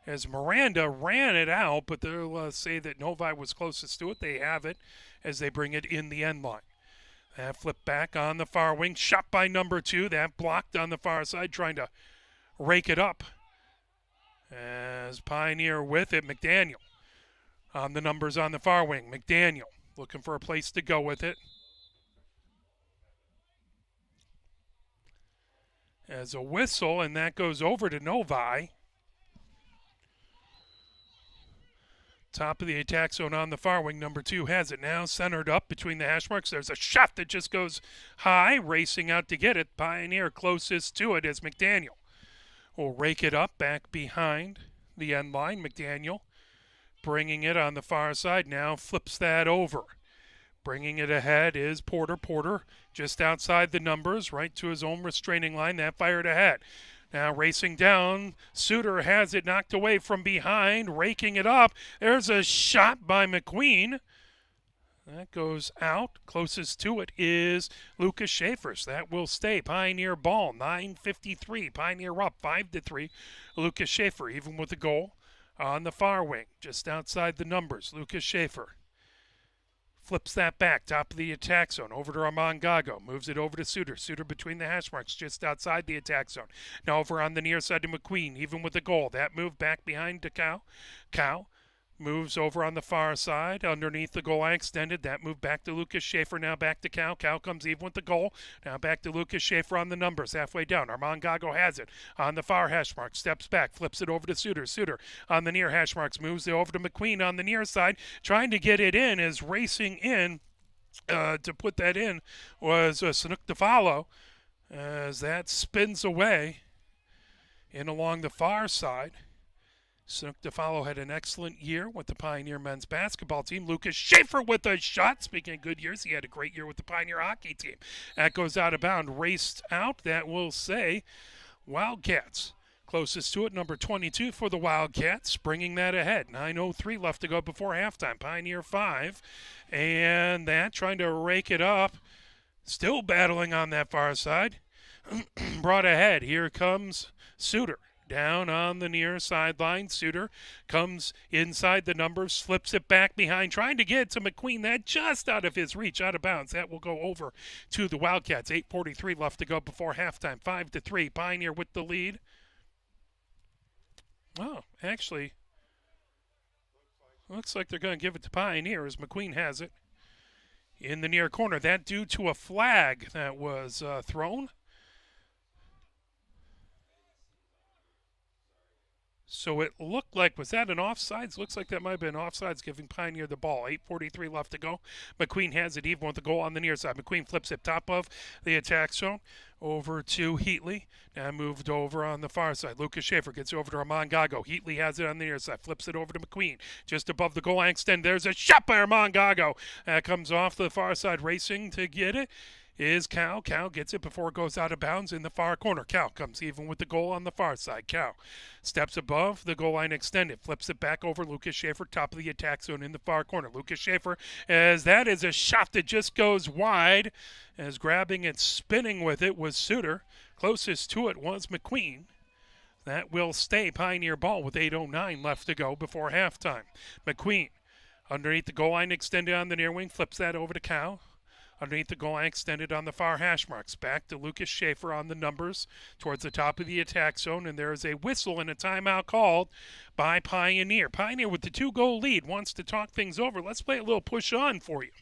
As Miranda ran it out, but they'll say that Novi was closest to it. They have it as they bring it in the end line. That flip back on the far wing. Shot by number 2. That blocked on the far side, trying to rake it up. As Pioneer with it, McDaniel on the numbers on the far wing. McDaniel looking for a place to go with it. As a whistle, and that goes over to Novi. Top of the attack zone on the far wing. Number 2 has it now centered up between the hash marks. There's a shot that just goes high, racing out to get it. Pioneer closest to it is McDaniel. Will rake it up back behind the end line. McDaniel bringing it on the far side. Now flips that over. Bringing it ahead is Porter. Porter just outside the numbers, right to his own restraining line. That fired ahead. Now racing down. Suter has it knocked away from behind. Raking it up. There's a shot by McQueen. That goes out. Closest to it is Lucas Schaefer. So that will stay. Pioneer ball, 9:53. Pioneer up 5-3. Lucas Schaefer, even with the goal on the far wing, just outside the numbers. Lucas Schaefer flips that back, top of the attack zone, over to Armand Gago. Moves it over to Suter. Suter between the hash marks, just outside the attack zone. Now over on the near side to McQueen, even with the goal. That move back behind to Cow. Cow moves over on the far side, underneath the goal line extended. That move back to Lucas Schaefer, now back to Cow. Cow comes even with the goal. Now back to Lucas Schaefer on the numbers, halfway down. Armand Gago has it on the far hash mark, steps back, flips it over to Suter. Suter on the near hash marks, moves it over to McQueen on the near side, trying to get it in, is racing in to put that in was Sanuk DeFalo, as that spins away in along the far side. Sanuk DeFalo had an excellent year with the Pioneer men's basketball team. Lucas Schaefer with a shot. Speaking of good years, he had a great year with the Pioneer hockey team. That goes out of bounds, raced out. That will say Wildcats. Closest to it, number 22 for the Wildcats, bringing that ahead. 9:03 left to go before halftime. Pioneer 5. And that trying to rake it up. Still battling on that far side. Brought ahead. Here comes Suter. Down on the near sideline. Suter comes inside the numbers, flips it back behind, trying to get to McQueen. That just out of his reach, out of bounds. That will go over to the Wildcats. 8:43 left to go before halftime. 5-3. Pioneer with the lead. Oh, actually, looks like they're going to give it to Pioneer as McQueen has it in the near corner. That due to a flag that was thrown. So it looked like, was that an offsides? Looks like that might have been offsides, giving Pioneer the ball. 8:43 left to go. McQueen has it even with the goal on the near side. McQueen flips it top of the attack zone over to Heatley. Now moved over on the far side. Lucas Schaefer gets over to Armand Gago. Heatley has it on the near side. Flips it over to McQueen. Just above the goal line extend. There's a shot by Armand Gago. That comes off the far side, racing to get it is Cal. Cal gets it before it goes out of bounds in the far corner. Cal comes even with the goal on the far side. Cal steps above the goal line extended, flips it back over Lucas Schaefer, top of the attack zone in the far corner. Lucas Schaefer, as that is a shot that just goes wide, as grabbing and spinning with it was Suter. Closest to it was McQueen. That will stay Pioneer ball with 8:09 left to go before halftime. McQueen underneath the goal line extended on the near wing, flips that over to Cal. Underneath the goal line extended on the far hash marks. Back to Lucas Schaefer on the numbers towards the top of the attack zone. And there is a whistle and a timeout called by Pioneer. Pioneer with the 2-goal lead wants to talk things over. Let's play a little push on for you.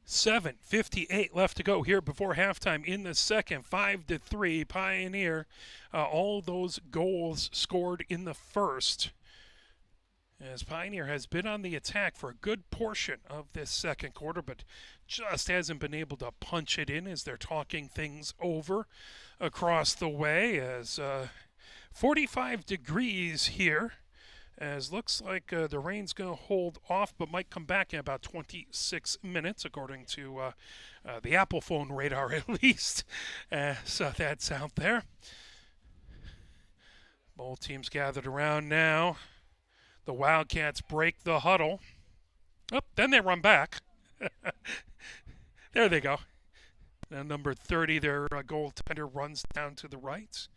$7:58 left to go here before halftime in the second. 5-3 Pioneer. All those goals scored in the first, as Pioneer has been on the attack for a good portion of this second quarter, but just hasn't been able to punch it in as they're talking things over across the way. As 45 degrees here, as looks like the rain's going to hold off but might come back in about 26 minutes, according to the Apple phone radar at least. So that's out there. Both teams gathered around now. The Wildcats break the huddle. Oh, then they run back. There they go. Now number 30, their goaltender, runs down to the right.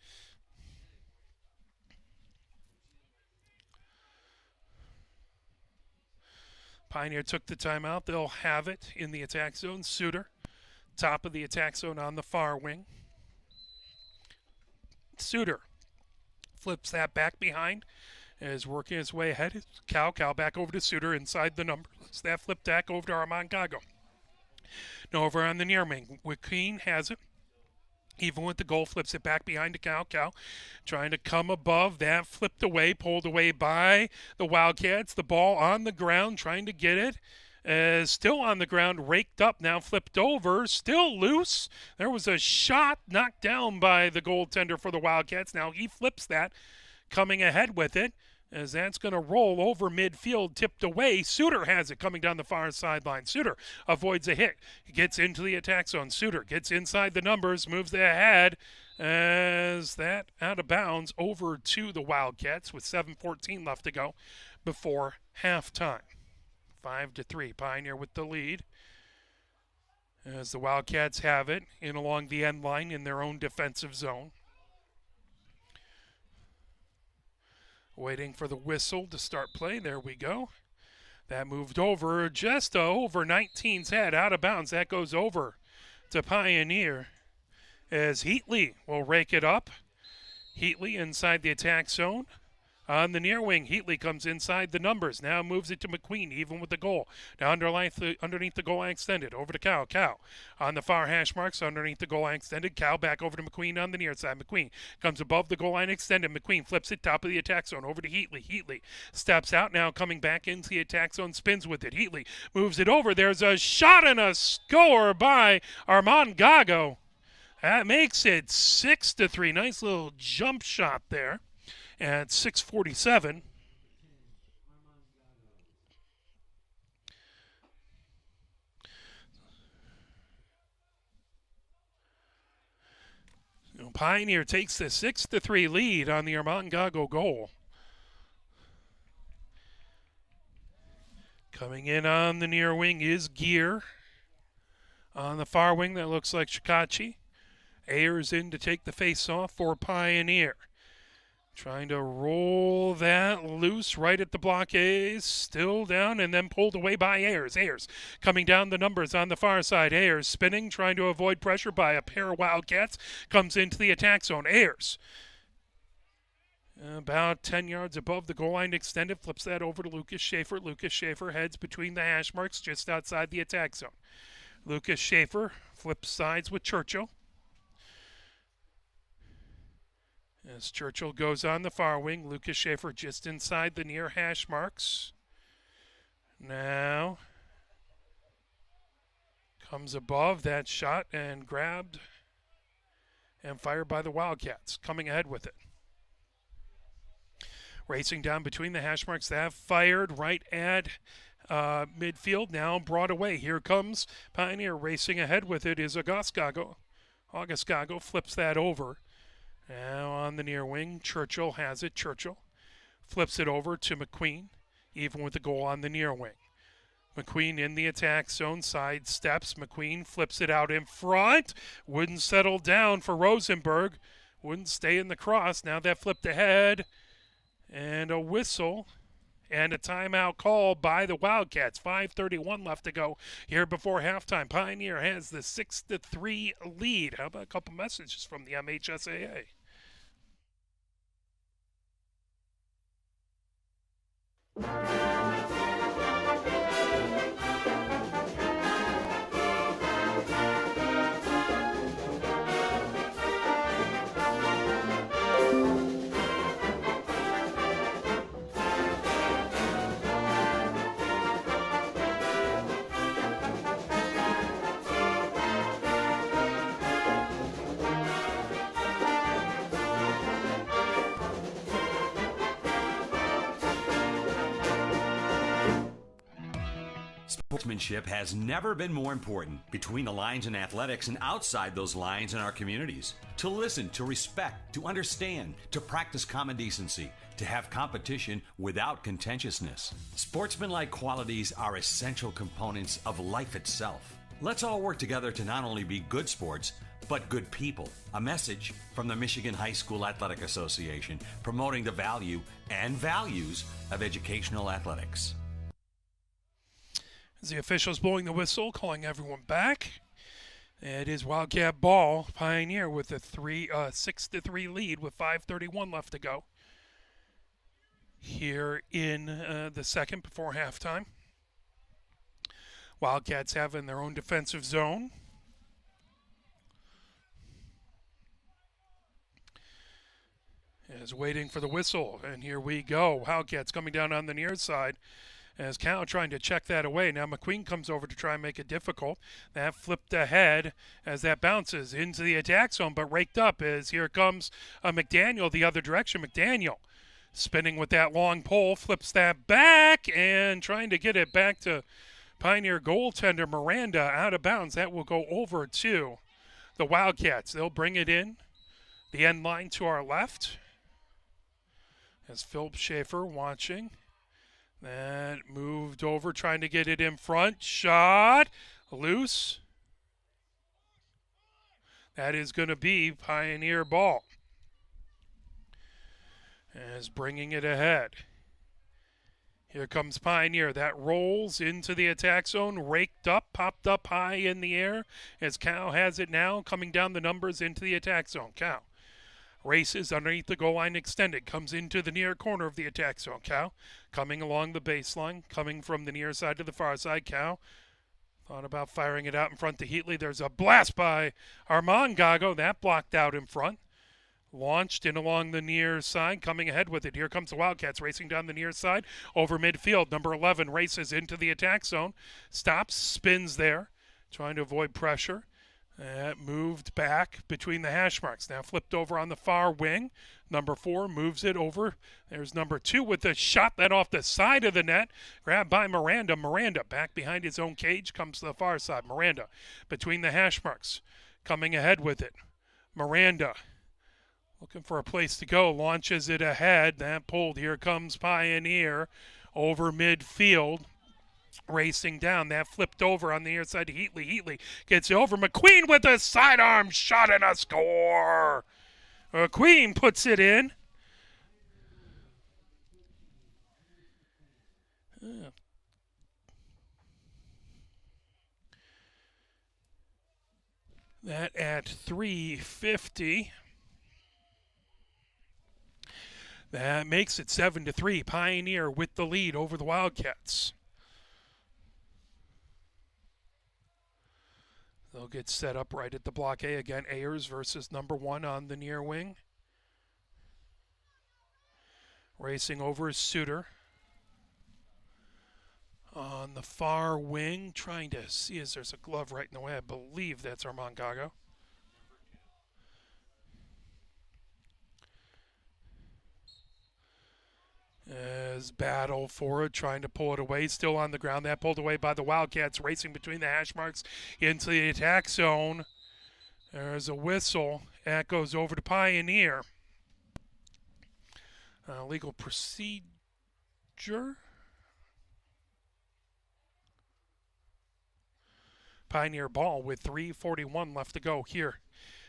Pioneer took the timeout. They'll have it in the attack zone. Suter, top of the attack zone on the far wing. Suter flips that back behind, is working his way ahead. Cal back over to Suter inside the numbers. That flip back over to Armand Gago. Now over on the near wing. McQueen has it. Even with the goal, flips it back behind to Cal. Cal trying to come above. That flipped away, pulled away by the Wildcats. The ball on the ground, trying to get it. Still on the ground, raked up, now flipped over, still loose. There was a shot knocked down by the goaltender for the Wildcats. Now he flips that, coming ahead with it, as that's going to roll over midfield, tipped away. Suter has it coming down the far sideline. Suter avoids a hit. He gets into the attack zone. Suter gets inside the numbers, moves ahead, as that out of bounds over to the Wildcats with 7:14 left to go before halftime. 5-3, Pioneer with the lead, as the Wildcats have it in along the end line in their own defensive zone. Waiting for the whistle to start play. There we go. That moved over just over 19's head, out of bounds. That goes over to Pioneer, as Heatley will rake it up. Heatley inside the attack zone. On the near wing, Heatley comes inside the numbers. Now moves it to McQueen, even with the goal. Now underneath the goal line extended. Over to Cal. Cal on the far hash marks, underneath the goal line extended. Cal back over to McQueen on the near side. McQueen comes above the goal line extended. McQueen flips it top of the attack zone. Over to Heatley. Heatley steps out now, coming back into the attack zone, spins with it. Heatley moves it over. There's a shot and a score by Armand Gago. That makes it 6-3. Nice little jump shot there at 6:47. Pioneer takes the 6-3 lead on the Armand Gago goal. Coming in on the near wing is Gear. On the far wing, that looks like Shikachi. Ayers in to take the face-off for Pioneer. Trying to roll that loose right at the blockade. Still down and then pulled away by Ayers. Ayers coming down the numbers on the far side. Ayers spinning, trying to avoid pressure by a pair of Wildcats. Comes into the attack zone. Ayers about 10 yards above the goal line extended. Flips that over to Lucas Schaefer. Lucas Schaefer heads between the hash marks just outside the attack zone. Lucas Schaefer flips sides with Churchill. As Churchill goes on the far wing, Lucas Schaefer just inside the near hash marks. Now comes above that shot and grabbed and fired by the Wildcats. Coming ahead with it. Racing down between the hash marks. That fired right at midfield. Now brought away. Here comes Pioneer racing ahead with it is August Gago flips that over. Now on the near wing, Churchill has it. Churchill flips it over to McQueen, even with the goal on the near wing. McQueen in the attack zone, side steps. McQueen flips it out in front. Wouldn't settle down for Rosenberg. Wouldn't stay in the cross. Now that flipped ahead. And a whistle and a timeout call by the Wildcats. 5:31 left to go here before halftime. Pioneer has the 6-3 lead. How about a couple messages from the MHSAA? Sportsmanship has never been more important between the lines in athletics and outside those lines in our communities. To listen, to respect, to understand, to practice common decency, to have competition without contentiousness. Sportsmanlike qualities are essential components of life itself. Let's all work together to not only be good sports, but good people. A message from the Michigan High School Athletic Association promoting the value and values of educational athletics. As the officials blowing the whistle, calling everyone back. It is Wildcat ball. Pioneer with a 6-3 lead with 5:31 left to go here in the second before halftime. Wildcats have in their own defensive zone. Is waiting for the whistle, and here we go. Wildcats coming down on the near side. As Cal trying to check that away. Now McQueen comes over to try and make it difficult. That flipped ahead as that bounces into the attack zone, but raked up as here comes McDaniel the other direction. McDaniel spinning with that long pole, flips that back and trying to get it back to Pioneer goaltender Miranda out of bounds. That will go over to the Wildcats. They'll bring it in. The end line to our left. As Philip Schaefer watching. That moved over, trying to get it in front. Shot. Loose. That is going to be Pioneer ball. As bringing it ahead. Here comes Pioneer. That rolls into the attack zone. Raked up, popped up high in the air. As Cal has it now, coming down the numbers into the attack zone. Cal races underneath the goal line extended, comes into the near corner of the attack zone. Cal coming along the baseline, coming from the near side to the far side. Cal thought about firing it out in front to Heatley. There's a blast by Armand Gago. That blocked out in front. Launched in along the near side, coming ahead with it. Here comes the Wildcats racing down the near side over midfield. Number 11 races into the attack zone. Stops, spins there, trying to avoid pressure. That moved back between the hash marks. Now flipped over on the far wing. Number 4 moves it over. There's number 2 with the shot that off the side of the net. Grabbed by Miranda. Miranda back behind his own cage. Comes to the far side. Miranda between the hash marks. Coming ahead with it. Miranda looking for a place to go. Launches it ahead. That pulled. Here comes Pioneer over midfield. Racing down, that flipped over on the near side to Heatley. Heatley gets it over. McQueen with a sidearm shot and a score. McQueen puts it in. That at 3:50. That makes it 7-3. Pioneer with the lead over the Wildcats. They'll get set up right at the block A again. Ayers versus number 1 on the near wing. Racing over is Suter. On the far wing, trying to see as there's a glove right in the way. I believe that's Armand Gago. As battle for it, trying to pull it away, still on the ground. That pulled away by the Wildcats, racing between the hash marks into the attack zone. There's a whistle. That goes over to Pioneer. Legal procedure. Pioneer ball with 3:41 left to go here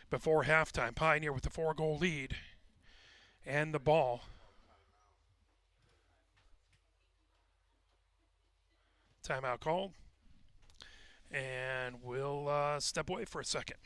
before halftime. Pioneer with the 4-goal lead and the ball. Timeout called. And we'll step away for a second.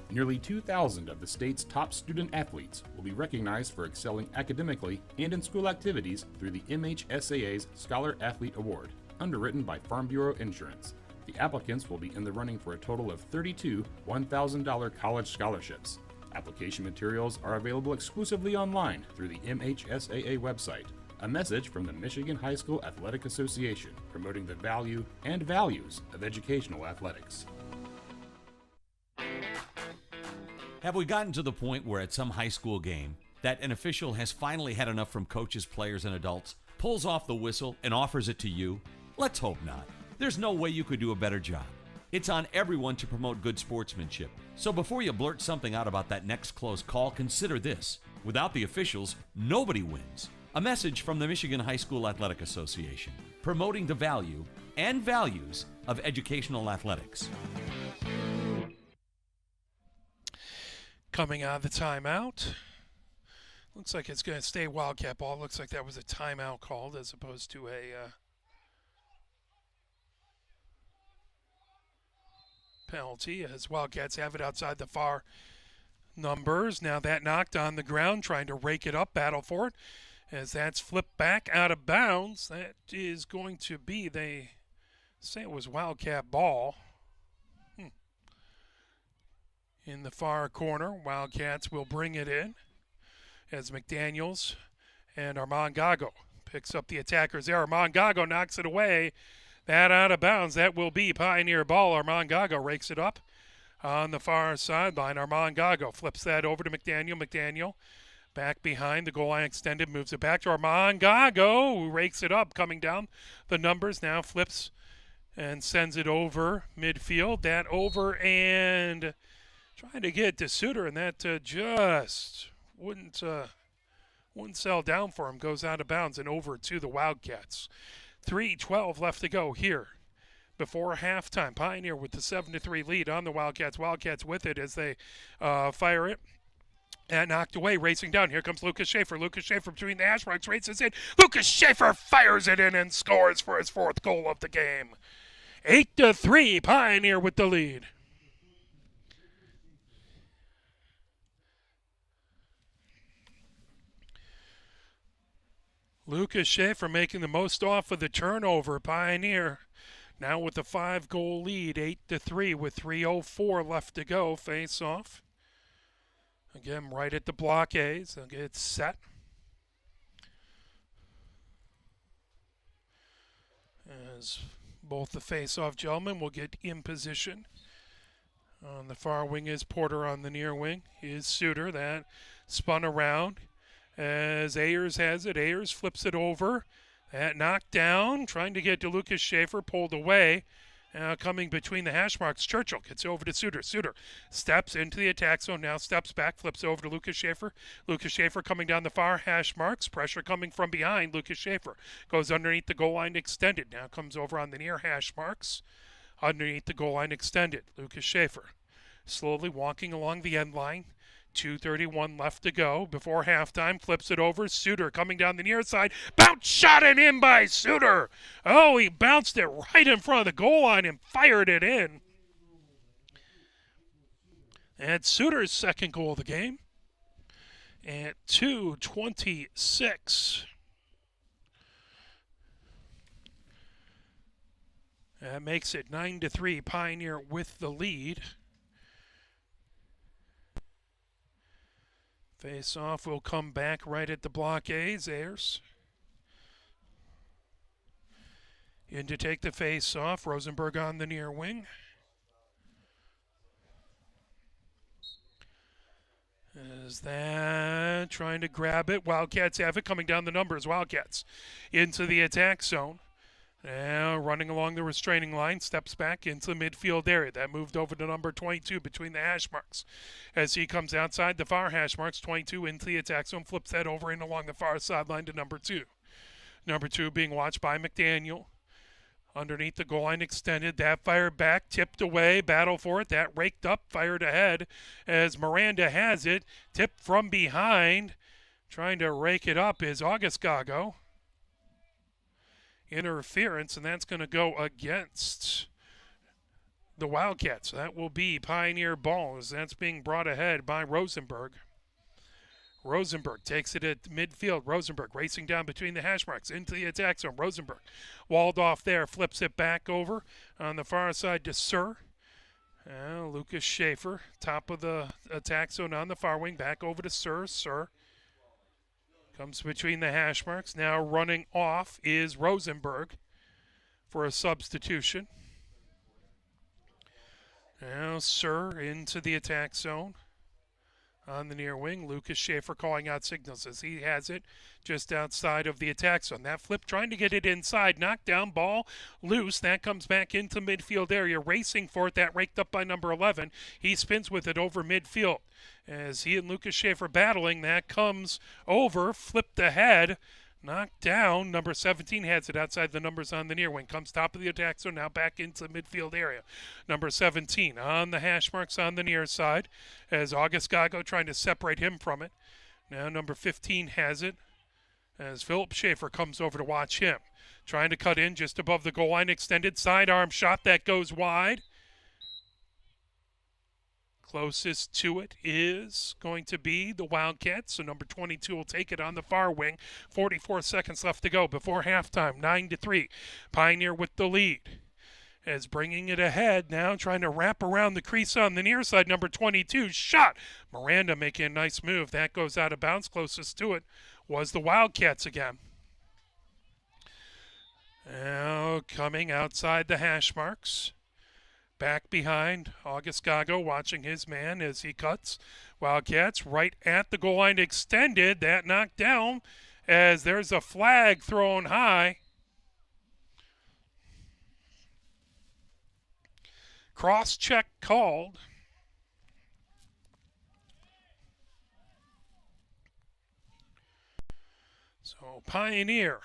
Nearly 2,000 of the state's top student athletes will be recognized for excelling academically and in school activities through the MHSAA's Scholar Athlete Award, underwritten by Farm Bureau Insurance. The applicants will be in the running for a total of 32 $1,000 college scholarships. Application materials are available exclusively online through the MHSAA website. A message from the Michigan High School Athletic Association promoting the value and values of educational athletics. Have we gotten to the point where at some high school game that an official has finally had enough from coaches, players, and adults, pulls off the whistle, and offers it to you? Let's hope not. There's no way you could do a better job. It's on everyone to promote good sportsmanship. So before you blurt something out about that next close call, consider this. Without the officials, nobody wins. A message from the Michigan High School Athletic Association, promoting the value and values of educational athletics. Coming out of the timeout. Looks like it's going to stay Wildcat ball. Looks like that was a timeout called as opposed to a penalty, as Wildcats have it outside the far numbers. Now that knocked on the ground, trying to rake it up, battle for it. As that's flipped back out of bounds, that is going to be, they say it was Wildcat ball. In the far corner, Wildcats will bring it in as McDaniels and Armand Gago picks up the attackers there. Armand Gago knocks it away. That out of bounds. That will be Pioneer ball. Armand Gago rakes it up on the far sideline. Armand Gago flips that over to McDaniel. McDaniel back behind the goal line extended, moves it back to Armand Gago, who rakes it up, coming down the numbers. Now flips and sends it over midfield. That over and trying to get to Suter, and that just wouldn't sell down for him. Goes out of bounds and over to the Wildcats. 3:12 left to go here before halftime. Pioneer with the 7-3 lead on the Wildcats. Wildcats with it as they fire it. And knocked away, racing down. Here comes Lucas Schaefer. Lucas Schaefer between the hash marks, races in. Lucas Schaefer fires it in and scores for his 4th goal of the game. 8-3, Pioneer with the lead. Lucas Schaefer making the most off of the turnover. Pioneer now with the 5-goal lead, 8-3 with 3:04 left to go. Face off. Again, right at the block A's. They'll get set. As both the face-off gentlemen will get in position. On the far wing is Porter, on the near wing is Suter. That spun around. As Ayers has it, Ayers flips it over. That knocked down, trying to get to Lucas Schaefer, pulled away. Coming between the hash marks, Churchill gets over to Suter. Suter steps into the attack zone, now steps back, flips over to Lucas Schaefer. Lucas Schaefer coming down the far hash marks. Pressure coming from behind. Lucas Schaefer goes underneath the goal line extended. Now comes over on the near hash marks. Underneath the goal line extended. Lucas Schaefer slowly walking along the end line. 2:31 left to go before halftime. Flips it over. Suter coming down the near side. Bounce shot and in by Suter. Oh, he bounced it right in front of the goal line and fired it in. And Suter's second goal of the game at 2:26. That makes it 9-3. Pioneer with the lead. Face-off will come back right at the blockades. Ayers in to take the face-off. Rosenberg on the near wing. Is that trying to grab it? Wildcats have it coming down the numbers. Wildcats into the attack zone. Now running along the restraining line, steps back into the midfield area. That moved over to number 22 between the hash marks. As he comes outside the far hash marks, 22 into the attack zone, flips that over in along the far sideline to number 2. Number 2 being watched by McDaniel. Underneath the goal line extended, that fired back, tipped away, battle for it, that raked up, fired ahead as Miranda has it, tipped from behind. Trying to rake it up is August Gago. Interference, and that's going to go against the Wildcats. That will be Pioneer ball as that's being brought ahead by Rosenberg. Rosenberg takes it at midfield. Rosenberg racing down between the hash marks into the attack zone. Rosenberg walled off there, flips it back over on the far side to Sir. Lucas Schaefer, top of the attack zone on the far wing, back over to Sir. Sir comes between the hash marks. Now running off is Rosenberg for a substitution. Now Sir into the attack zone on the near wing. Lucas Schaefer calling out signals as he has it just outside of the attack zone. That flip trying to get it inside. Knocked down, ball loose. That comes back into midfield area. Racing for it. That raked up by number 11. He spins with it over midfield. As he and Lucas Schaefer battling, that comes over, flipped ahead, knocked down. Number 17 has it outside the numbers on the near wing. Comes top of the attack zone, now back into the midfield area. Number 17 on the hash marks on the near side as August Gago trying to separate him from it. Now number 15 has it as Philip Schaefer comes over to watch him. Trying to cut in just above the goal line, extended sidearm shot that goes wide. Closest to it is going to be the Wildcats, so number 22 will take it on the far wing. 44 seconds left to go before halftime, 9-3. Pioneer with the lead. As bringing it ahead, now trying to wrap around the crease on the near side, number 22, shot. Miranda making a nice move. That goes out of bounds. Closest to it was the Wildcats again. Now coming outside the hash marks. Back behind, August Gago watching his man as he cuts. Wildcats right at the goal line extended. That knocked down as there's a flag thrown high. Cross check called. So Pioneer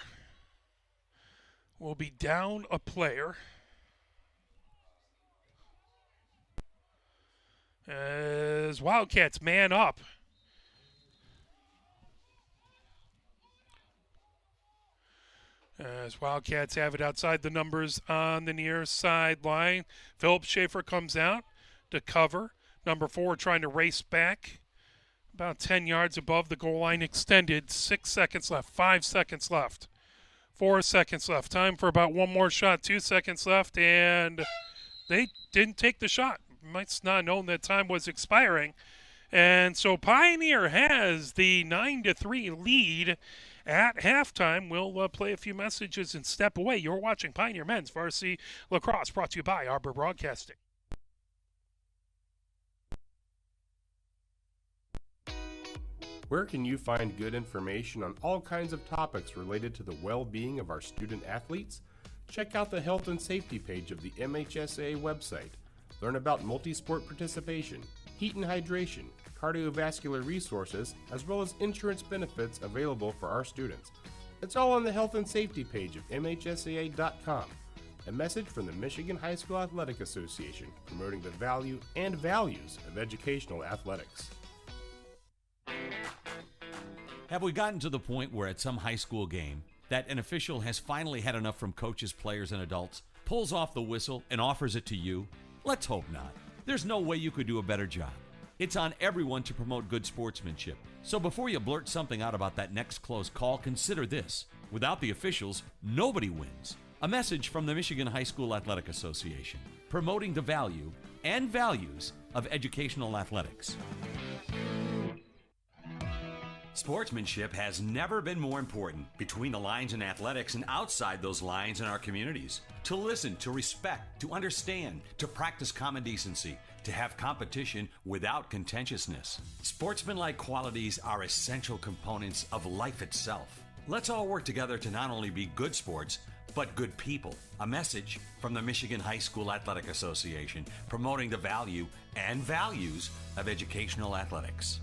will be down a player. As Wildcats man up. As Wildcats have it outside the numbers on the near sideline. Philip Schaefer comes out to cover. Number 4 trying to race back. About 10 yards above the goal line extended. 6 seconds left. 5 seconds left. 4 seconds left. Time for about one more shot. 2 seconds left. And they didn't take the shot. Might not known that time was expiring. And so Pioneer has the 9-3 lead at halftime. We'll play a few messages and step away. You're watching Pioneer Men's Varsity Lacrosse, brought to you by Arbor Broadcasting. Where can you find good information on all kinds of topics related to the well-being of our student athletes? Check out the health and safety page of the MHSAA website. Learn about multi-sport participation, heat and hydration, cardiovascular resources, as well as insurance benefits available for our students. It's all on the health and safety page of MHSAA.com. A message from the Michigan High School Athletic Association promoting the value and values of educational athletics. Have we gotten to the point where at some high school game that an official has finally had enough from coaches, players, and adults, pulls off the whistle, and offers it to you? Let's hope not. There's no way you could do a better job. It's on everyone to promote good sportsmanship. So before you blurt something out about that next close call, consider this. Without the officials, nobody wins. A message from the Michigan High School Athletic Association, promoting the value and values of educational athletics. Sportsmanship has never been more important between the lines in athletics and outside those lines in our communities. To listen, to respect, to understand, to practice common decency, to have competition without contentiousness. Sportsmanlike qualities are essential components of life itself. Let's all work together to not only be good sports, but good people. A message from the Michigan High School Athletic Association, promoting the value and values of educational athletics.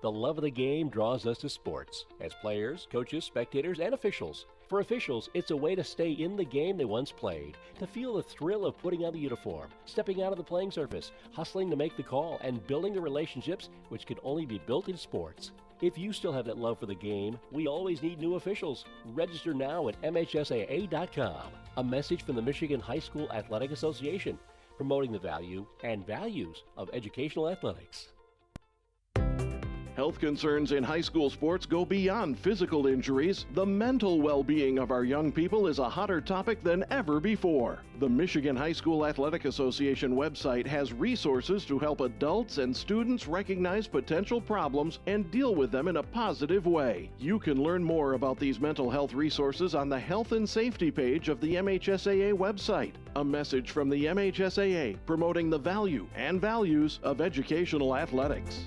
The love of the game draws us to sports, as players, coaches, spectators, and officials. For officials, it's a way to stay in the game they once played, to feel the thrill of putting on the uniform, stepping out of the playing surface, hustling to make the call, and building the relationships which can only be built in sports. If you still have that love for the game, we always need new officials. Register now at MHSAA.com. A message from the Michigan High School Athletic Association, promoting the value and values of educational athletics. Health concerns in high school sports go beyond physical injuries. The mental well-being of our young people is a hotter topic than ever before. The Michigan High School Athletic Association website has resources to help adults and students recognize potential problems and deal with them in a positive way. You can learn more about these mental health resources on the health and safety page of the MHSAA website. A message from the MHSAA promoting the value and values of educational athletics.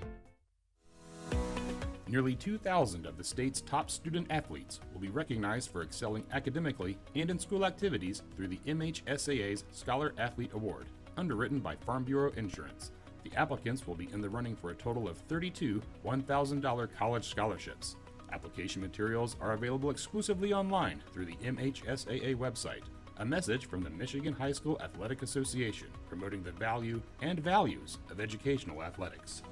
Nearly 2,000 of the state's top student athletes will be recognized for excelling academically and in school activities through the MHSAA's Scholar Athlete Award, underwritten by Farm Bureau Insurance. The applicants will be in the running for a total of 32 $1,000 college scholarships. Application materials are available exclusively online through the MHSAA website. A message from the Michigan High School Athletic Association, promoting the value and values of educational athletics.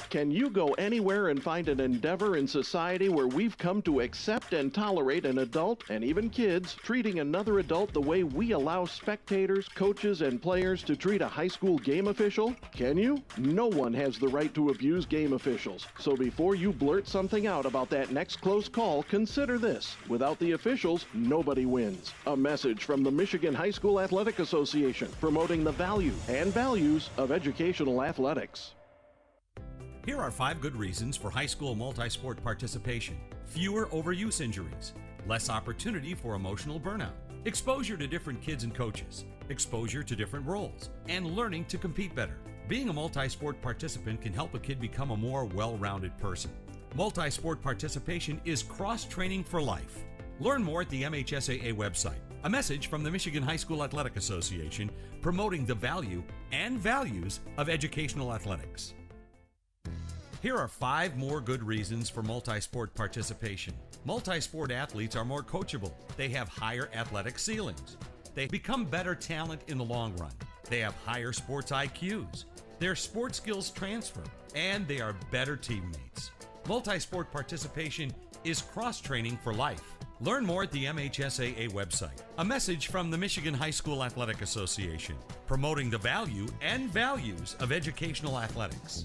Can you go anywhere and find an endeavor in society where we've come to accept and tolerate an adult, and even kids, treating another adult the way we allow spectators, coaches, and players to treat a high school game official? Can you? No one has the right to abuse game officials. So before you blurt something out about that next close call, consider this. Without the officials, nobody wins. A message from the Michigan High School Athletic Association, promoting the value and values of educational athletics. Here are 5 good reasons for high school multi-sport participation. Fewer overuse injuries, less opportunity for emotional burnout, exposure to different kids and coaches, exposure to different roles, and learning to compete better. Being a multi-sport participant can help a kid become a more well-rounded person. Multi-sport participation is cross-training for life. Learn more at the MHSAA website. A message from the Michigan High School Athletic Association, promoting the value and values of educational athletics. Here are 5 more good reasons for multi-sport participation. Multi-sport athletes are more coachable. They have higher athletic ceilings. They become better talent in the long run. They have higher sports IQs. Their sports skills transfer, and they are better teammates. Multi-sport participation is cross-training for life. Learn more at the MHSAA website. A message from the Michigan High School Athletic Association, promoting the value and values of educational athletics.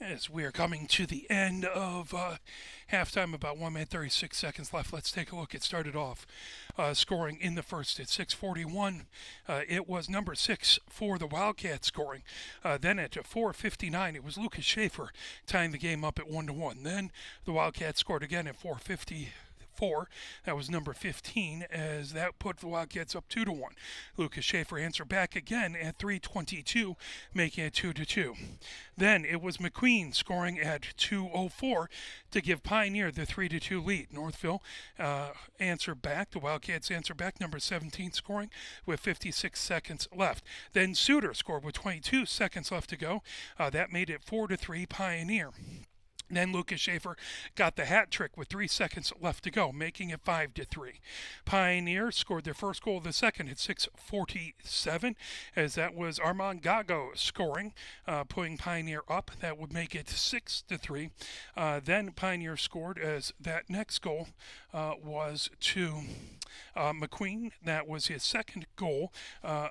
As we are coming to the end of halftime, about 1 minute 36 seconds left. Let's take a look. It started off scoring in the first at 6:41. It was number 6 for the Wildcats scoring. Then at 4:59, it was Lucas Schaefer tying the game up at 1-1. Then the Wildcats scored again at 4:54. That was number 15, as that put the Wildcats up 2-1. Lucas Schaefer answered back again at 3:22, making it 2-2. Then it was McQueen scoring at 2:04 to give Pioneer the 3-2 lead. Northville answered back. The Wildcats answered back. Number 17 scoring with 56 seconds left. Then Suter scored with 22 seconds left to go. That made it 4-3 Pioneer. Then Lucas Schaefer got the hat trick with 3 seconds left to go, making it 5-3. Pioneer scored their first goal of the second at 6:47, as that was Armand Gago scoring, putting Pioneer up. That would make it 6-3. Then Pioneer scored, as that next goal was to McQueen. That was his second goal.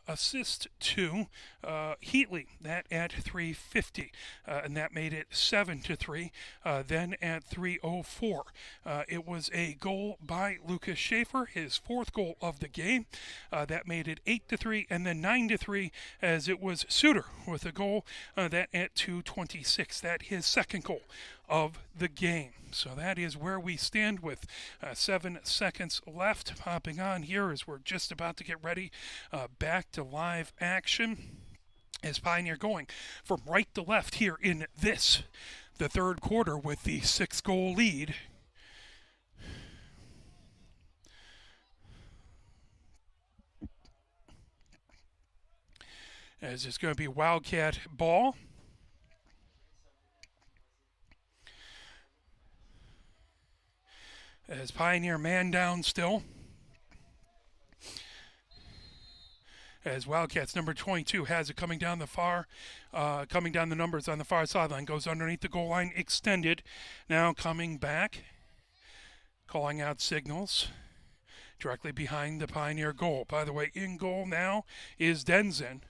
Assist to Heatley, that at 3:50, and that made it 7-3. Then at 3:04, it was a goal by Lucas Schaefer, his fourth goal of the game. That made it 8-3, and then 9-3, as it was Suter with a goal that at 2:26. That his second goal of the game. So that is where we stand with 7 seconds left. Popping on here as we're just about to get ready back to live action. As Pioneer going from right to left here in the third quarter with the 6-goal lead. As it's going to be Wildcat ball. As Pioneer man down still. As Wildcats number 22 has it coming down the numbers on the far sideline, goes underneath the goal line, extended. Now coming back, calling out signals directly behind the Pioneer goal. By the way, in goal now is Denson.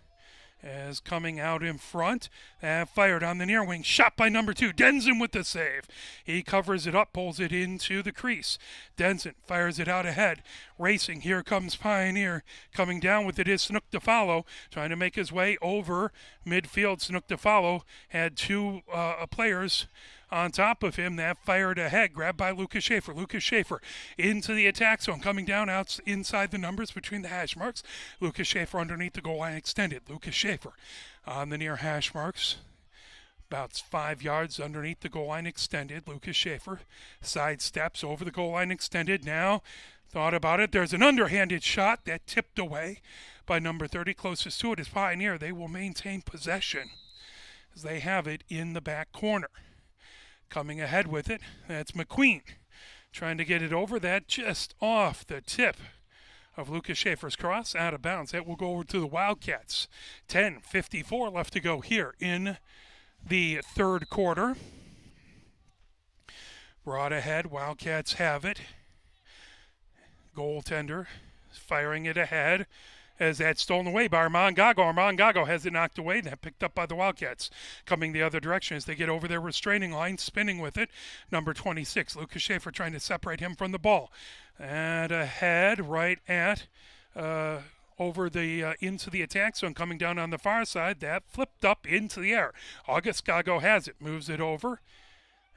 As coming out in front, fired on the near wing, shot by number 2, Denson with the save. He covers it up, pulls it into the crease. Denson fires it out ahead, racing. Here comes Pioneer, coming down with it is Snook to follow, trying to make his way over midfield. Snook to follow had 2 players on top of him. That fired ahead, grabbed by Lucas Schaefer. Lucas Schaefer into the attack zone, coming down out inside the numbers between the hash marks. Lucas Schaefer underneath the goal line extended. Lucas Schaefer on the near hash marks, about 5 yards underneath the goal line extended. Lucas Schaefer sidesteps over the goal line extended. Now thought about it. There's an underhanded shot that tipped away by number 30. Closest to it is Pioneer. They will maintain possession as they have it in the back corner. Coming ahead with it, that's McQueen. Trying to get it over, that just off the tip of Lucas Schaefer's cross, out of bounds. That will go over to the Wildcats. 10:54 left to go here in the third quarter. Brought ahead, Wildcats have it. Goaltender firing it ahead, as that's stolen away by Armand Gago. Armand Gago has it knocked away. That picked up by the Wildcats. Coming the other direction as they get over their restraining line, spinning with it. Number 26, Lucas Schaefer trying to separate him from the ball. And ahead, right at, over the into the attack zone, coming down on the far side. That flipped up into the air. August Gago has it, moves it over.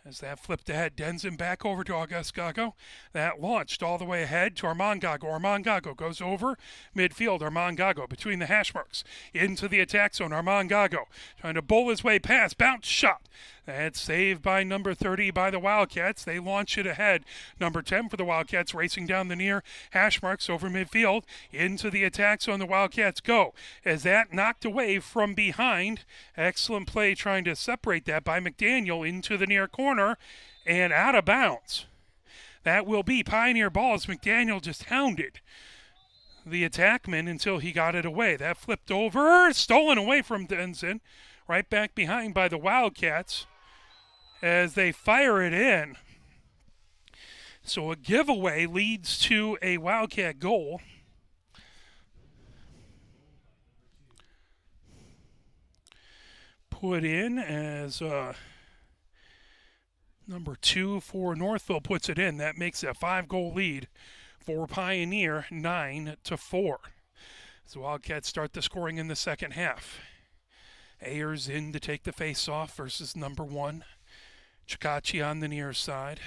As that flipped ahead, Denson back over to August Gago. That launched all the way ahead to Armand Gago. Armand Gago goes over midfield. Armand Gago between the hash marks into the attack zone. Armand Gago trying to bowl his way past. Bounce shot. That's saved by number 30 by the Wildcats. They launch it ahead. Number 10 for the Wildcats racing down the near hash marks over midfield. Into the attack zone the Wildcats go. As that knocked away from behind. Excellent play trying to separate that by McDaniel into the near corner and out of bounds. That will be Pioneer ball as McDaniel just hounded the attackman until he got it away. That flipped over, stolen away from Denson. Right back behind by the Wildcats as they fire it in. So a giveaway leads to a Wildcat goal. Put in as Number 2 for Northville puts it in. That makes it a 5-goal lead for Pioneer, 9-4. So Wildcats start the scoring in the second half. Ayers in to take the face-off versus number 1. Chikachi on the near side.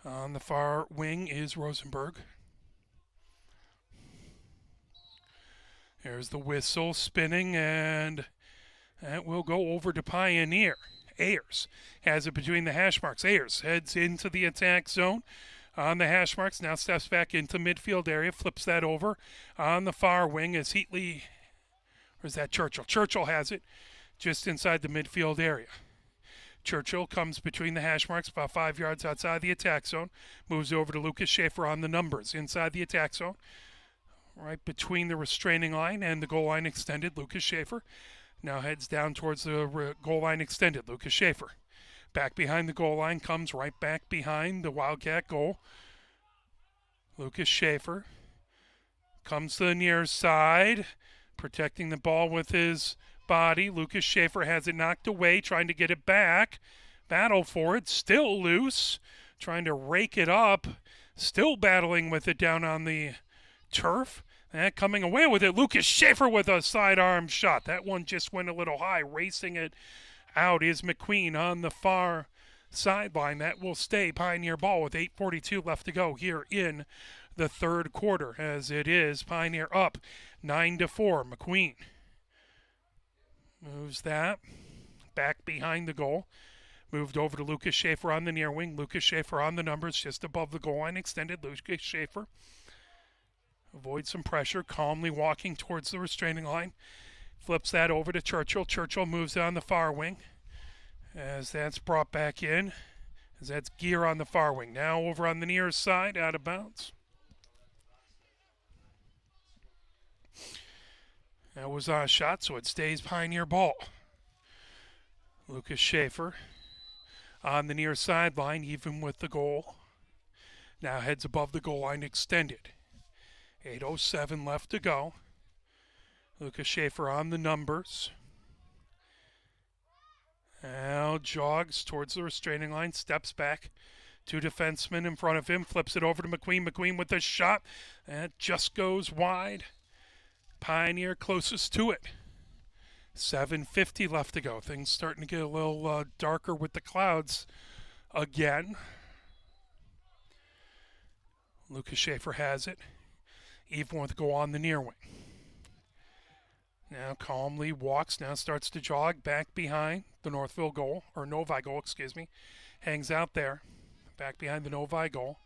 On the far wing is Rosenberg. There's the whistle spinning, and that will go over to Pioneer. Ayers has it between the hash marks. Ayers heads into the attack zone on the hash marks. Now steps back into midfield area, flips that over. On the far wing is Heatley. Or is that Churchill? Churchill has it just inside the midfield area. Churchill comes between the hash marks about 5 yards outside the attack zone. Moves over to Lucas Schaefer on the numbers inside the attack zone. Right between the restraining line and the goal line extended, Lucas Schaefer now heads down towards the goal line extended. Lucas Schaefer back behind the goal line, comes right back behind the Wildcat goal. Lucas Schaefer comes to the near side, protecting the ball with his body. Lucas Schaefer has it knocked away, trying to get it back. Battle for it, still loose, trying to rake it up, still battling with it down on the turf. And coming away with it, Lucas Schaefer with a sidearm shot. That one just went a little high. Racing it out is McQueen on the far sideline. That will stay Pioneer ball with 8:42 left to go here in the third quarter, as it is Pioneer up 9-4. McQueen moves that back behind the goal. Moved over to Lucas Schaefer on the near wing. Lucas Schaefer on the numbers just above the goal line. Extended Lucas Schaefer. Avoids some pressure, calmly walking towards the restraining line. Flips that over to Churchill. Churchill moves on the far wing as that's brought back in. As that's Gear on the far wing. Now over on the near side, out of bounds. That was on a shot, so it stays Pioneer ball. Lucas Schaefer on the near sideline, even with the goal. Now heads above the goal line, extended. 8:07 left to go. Lucas Schaefer on the numbers. Now jogs towards the restraining line, steps back. 2 defensemen in front of him, flips it over to McQueen. McQueen with a shot. That just goes wide. Pioneer closest to it. 7:50 left to go. Things starting to get a little darker with the clouds again. Lucas Schaefer has it. Even with go on the near wing. Now calmly walks, now starts to jog back behind the Northville goal, or Novi goal, excuse me. Hangs out there, back behind the Novi goal.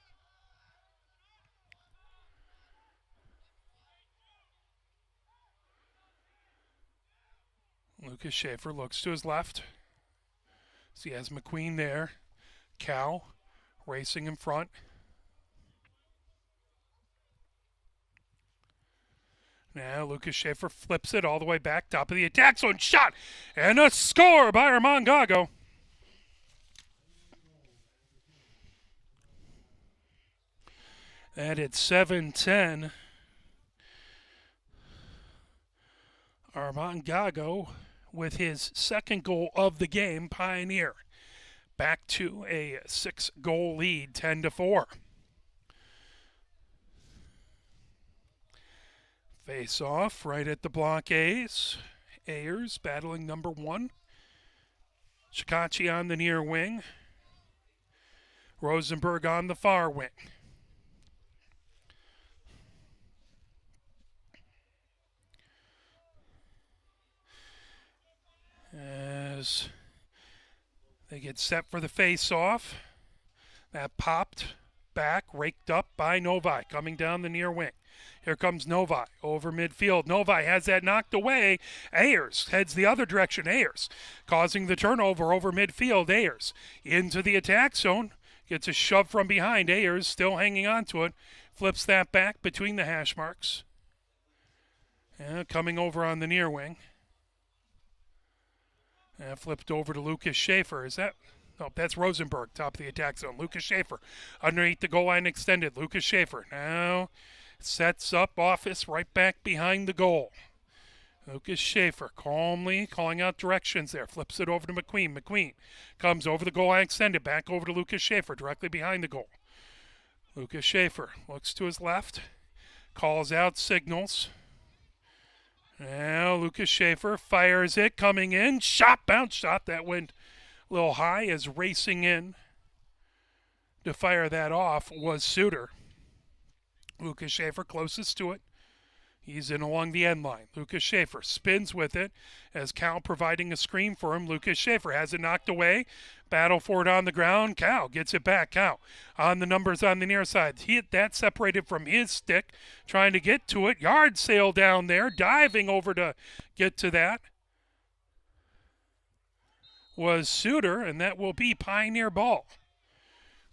Lucas Schaefer looks to his left. So he has McQueen there. Cal racing in front. Now Lucas Schaefer flips it all the way back, top of the attack zone, shot, and a score by Armand Gago. And it's 7-10. Armand Gago with his second goal of the game. Pioneer back to a 6-goal lead, 10-4. Face off right at the block A's. Ayers battling number 1. Chikachi on the near wing. Rosenberg on the far wing. As they get set for the face-off. That popped back, raked up by Novi, coming down the near wing. Here comes Novi over midfield. Novi has that knocked away. Ayers heads the other direction. Ayers causing the turnover over midfield. Ayers into the attack zone. Gets a shove from behind. Ayers still hanging on to it. Flips that back between the hash marks. Coming over on the near wing. Flipped over to Lucas Schaefer. Is that? No, that's Rosenberg, top of the attack zone. Lucas Schaefer underneath the goal line extended. Lucas Schaefer now sets up office right back behind the goal. Lucas Schaefer calmly calling out directions there. Flips it over to McQueen. McQueen comes over the goal line extended. Back over to Lucas Schaefer directly behind the goal. Lucas Schaefer looks to his left. Calls out signals. Now Lucas Schaefer fires it. Coming in. Shot. Bounce shot. That went a little high as racing in to fire that off was Suter. Lucas Schaefer closest to it. He's in along the end line. Lucas Schaefer spins with it as Cal providing a screen for him. Lucas Schaefer has it knocked away. Battle for it on the ground. Cal gets it back. Cal on the numbers on the near side. That separated from his stick. Trying to get to it. Yard sale down there. Diving over to get to that was Suter, and that will be Pioneer ball.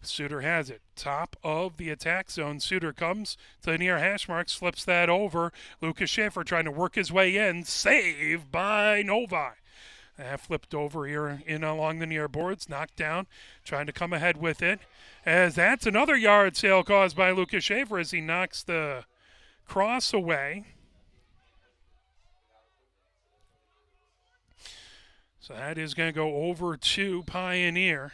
Suter has it. Top of the attack zone. Suter comes to the near hash mark, slips that over. Lucas Schaefer trying to work his way in. Save by Novi. That flipped over here in along the near boards. Knocked down. Trying to come ahead with it. As that's another yard sale caused by Lucas Schaefer as he knocks the cross away. So that is going to go over to Pioneer.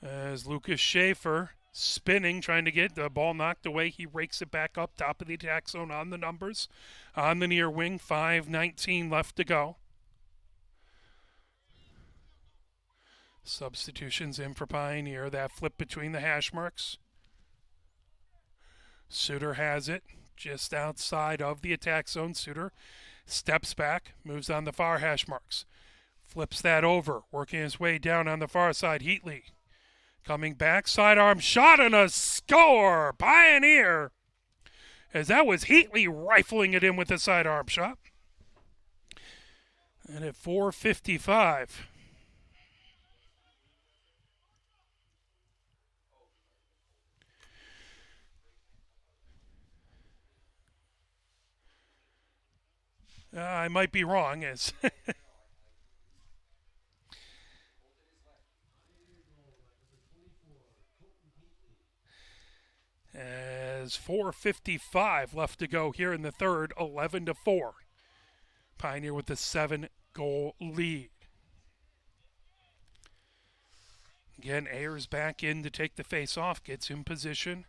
As Lucas Schaefer spinning, trying to get the ball knocked away. He rakes it back up top of the attack zone on the numbers. On the near wing, 5:19 left to go. Substitutions in for Pioneer. That flip between the hash marks. Suter has it just outside of the attack zone. Suter steps back, moves on the far hash marks. Flips that over, working his way down on the far side. Heatley coming back, sidearm shot and a score! Pioneer! As that was Heatley rifling it in with a sidearm shot. And at 4:55. I might be wrong as as 4:55 left to go here in the third, 11-4. Pioneer with the 7-goal lead. Again, Ayers back in to take the face off, gets in position.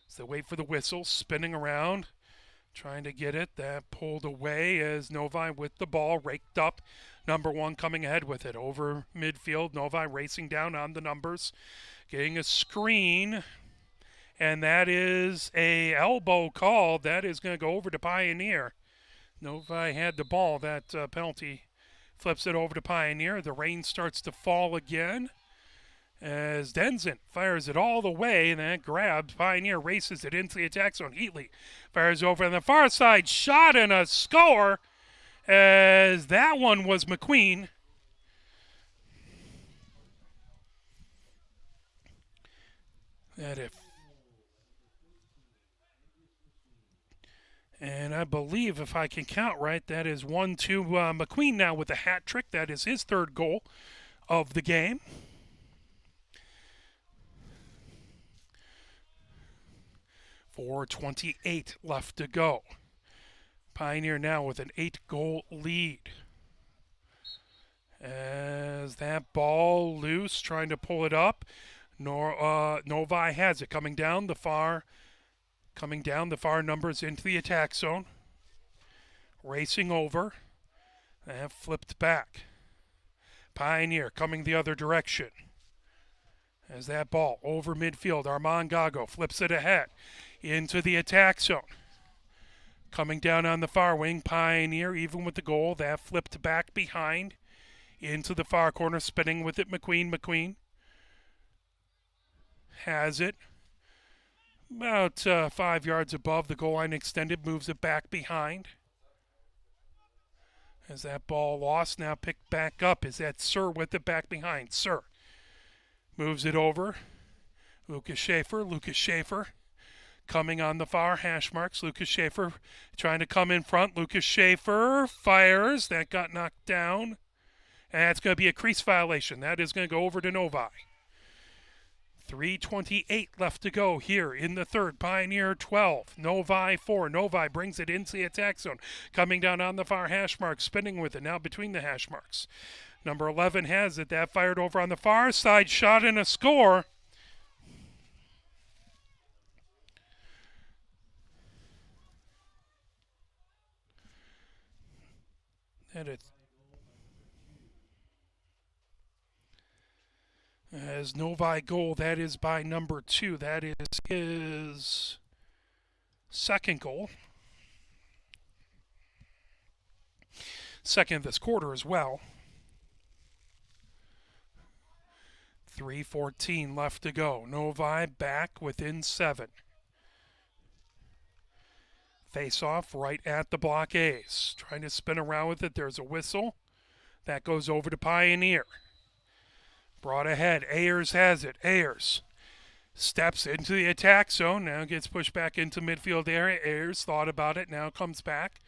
So they wait for the whistle, spinning around, trying to get it. That pulled away as Novi with the ball, raked up. Number one coming ahead with it over midfield. Novi racing down on the numbers, getting a screen. And that is a elbow call. That is going to go over to Pioneer. Novi had the ball. That penalty flips it over to Pioneer. The rain starts to fall again as Denson fires it all the way, and that grabs. Pioneer races it into the attack zone. Heatley fires over on the far side. Shot and a score as that one was McQueen. And I believe, if I can count right, that is 1-2. McQueen now with a hat trick. That is his third goal of the game. .428 left to go. Pioneer now with an 8-goal lead. As that ball loose, trying to pull it up. Novi has it coming down the far numbers into the attack zone. Racing over. And flipped back. Pioneer coming the other direction. As that ball over midfield, Armand Gago flips it ahead into the attack zone. Coming down on the far wing, Pioneer, even with the goal, that flipped back behind into the far corner, spinning with it, McQueen. McQueen has it. About 5 yards above the goal line extended, moves it back behind. As that ball lost, now picked back up. Is that Sir with it back behind? Sir moves it over. Lucas Schaefer coming on the far hash marks. Lucas Schaefer trying to come in front. Lucas Schaefer fires. That got knocked down. And that's going to be a crease violation. That is going to go over to Novi. 3:28 left to go here in the third. Pioneer 12, Novi 4. Novi brings it into the attack zone. Coming down on the far hash mark, spinning with it now between the hash marks. Number 11 has it. That fired over on the far side. Shot and a score. And it as Novi goal, that is by number 2. That is his second goal. Second this quarter as well. 3:14 left to go. Novi back within 7. Face off right at the block A's. Trying to spin around with it. There's a whistle. That goes over to Pioneer. Brought ahead. Ayers has it. Ayers steps into the attack zone. Now gets pushed back into midfield area. Ayers thought about it. Now comes back.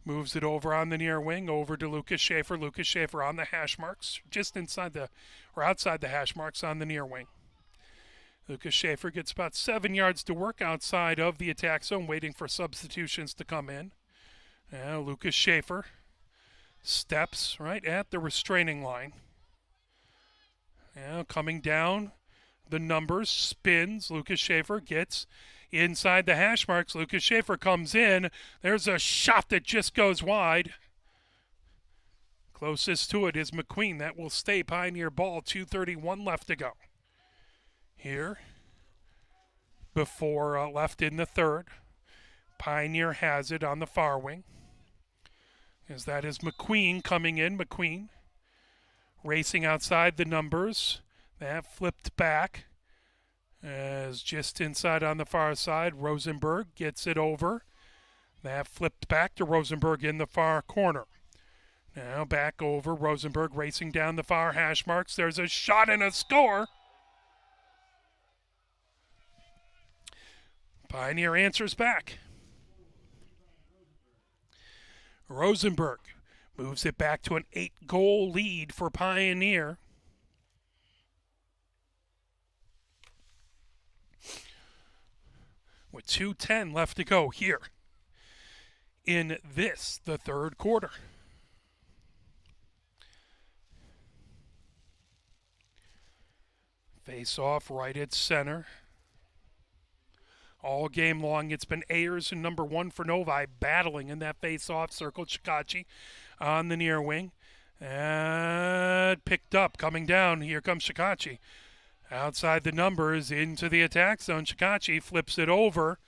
Moves it over on the near wing, over to Lucas Schaefer. Lucas Schaefer on the hash marks, just inside the, or outside the hash marks on the near wing. Lucas Schaefer gets about 7 yards to work outside of the attack zone, waiting for substitutions to come in. Now Lucas Schaefer steps right at the restraining line. Now coming down the numbers, spins. Lucas Schaefer gets inside the hash marks. Lucas Schaefer comes in. There's a shot that just goes wide. Closest to it is McQueen. That will stay Pioneer ball. 2:31 left to go. Here, before left in the third. Pioneer has it on the far wing. As that is McQueen coming in. McQueen racing outside the numbers. That flipped back. As just inside on the far side, Rosenberg gets it over. That flipped back to Rosenberg in the far corner. Now back over, Rosenberg racing down the far hash marks. There's a shot and a score. Pioneer answers back. Rosenberg moves it back to an 8-goal lead for Pioneer. With 2:10 left to go here in this, the third quarter. Face off right at center. All game long, it's been Ayers and number 1 for Novi battling in that face-off circle. Chikachi on the near wing. And picked up, coming down. Here comes Chikachi. Outside the numbers, into the attack zone. Chikachi flips it over.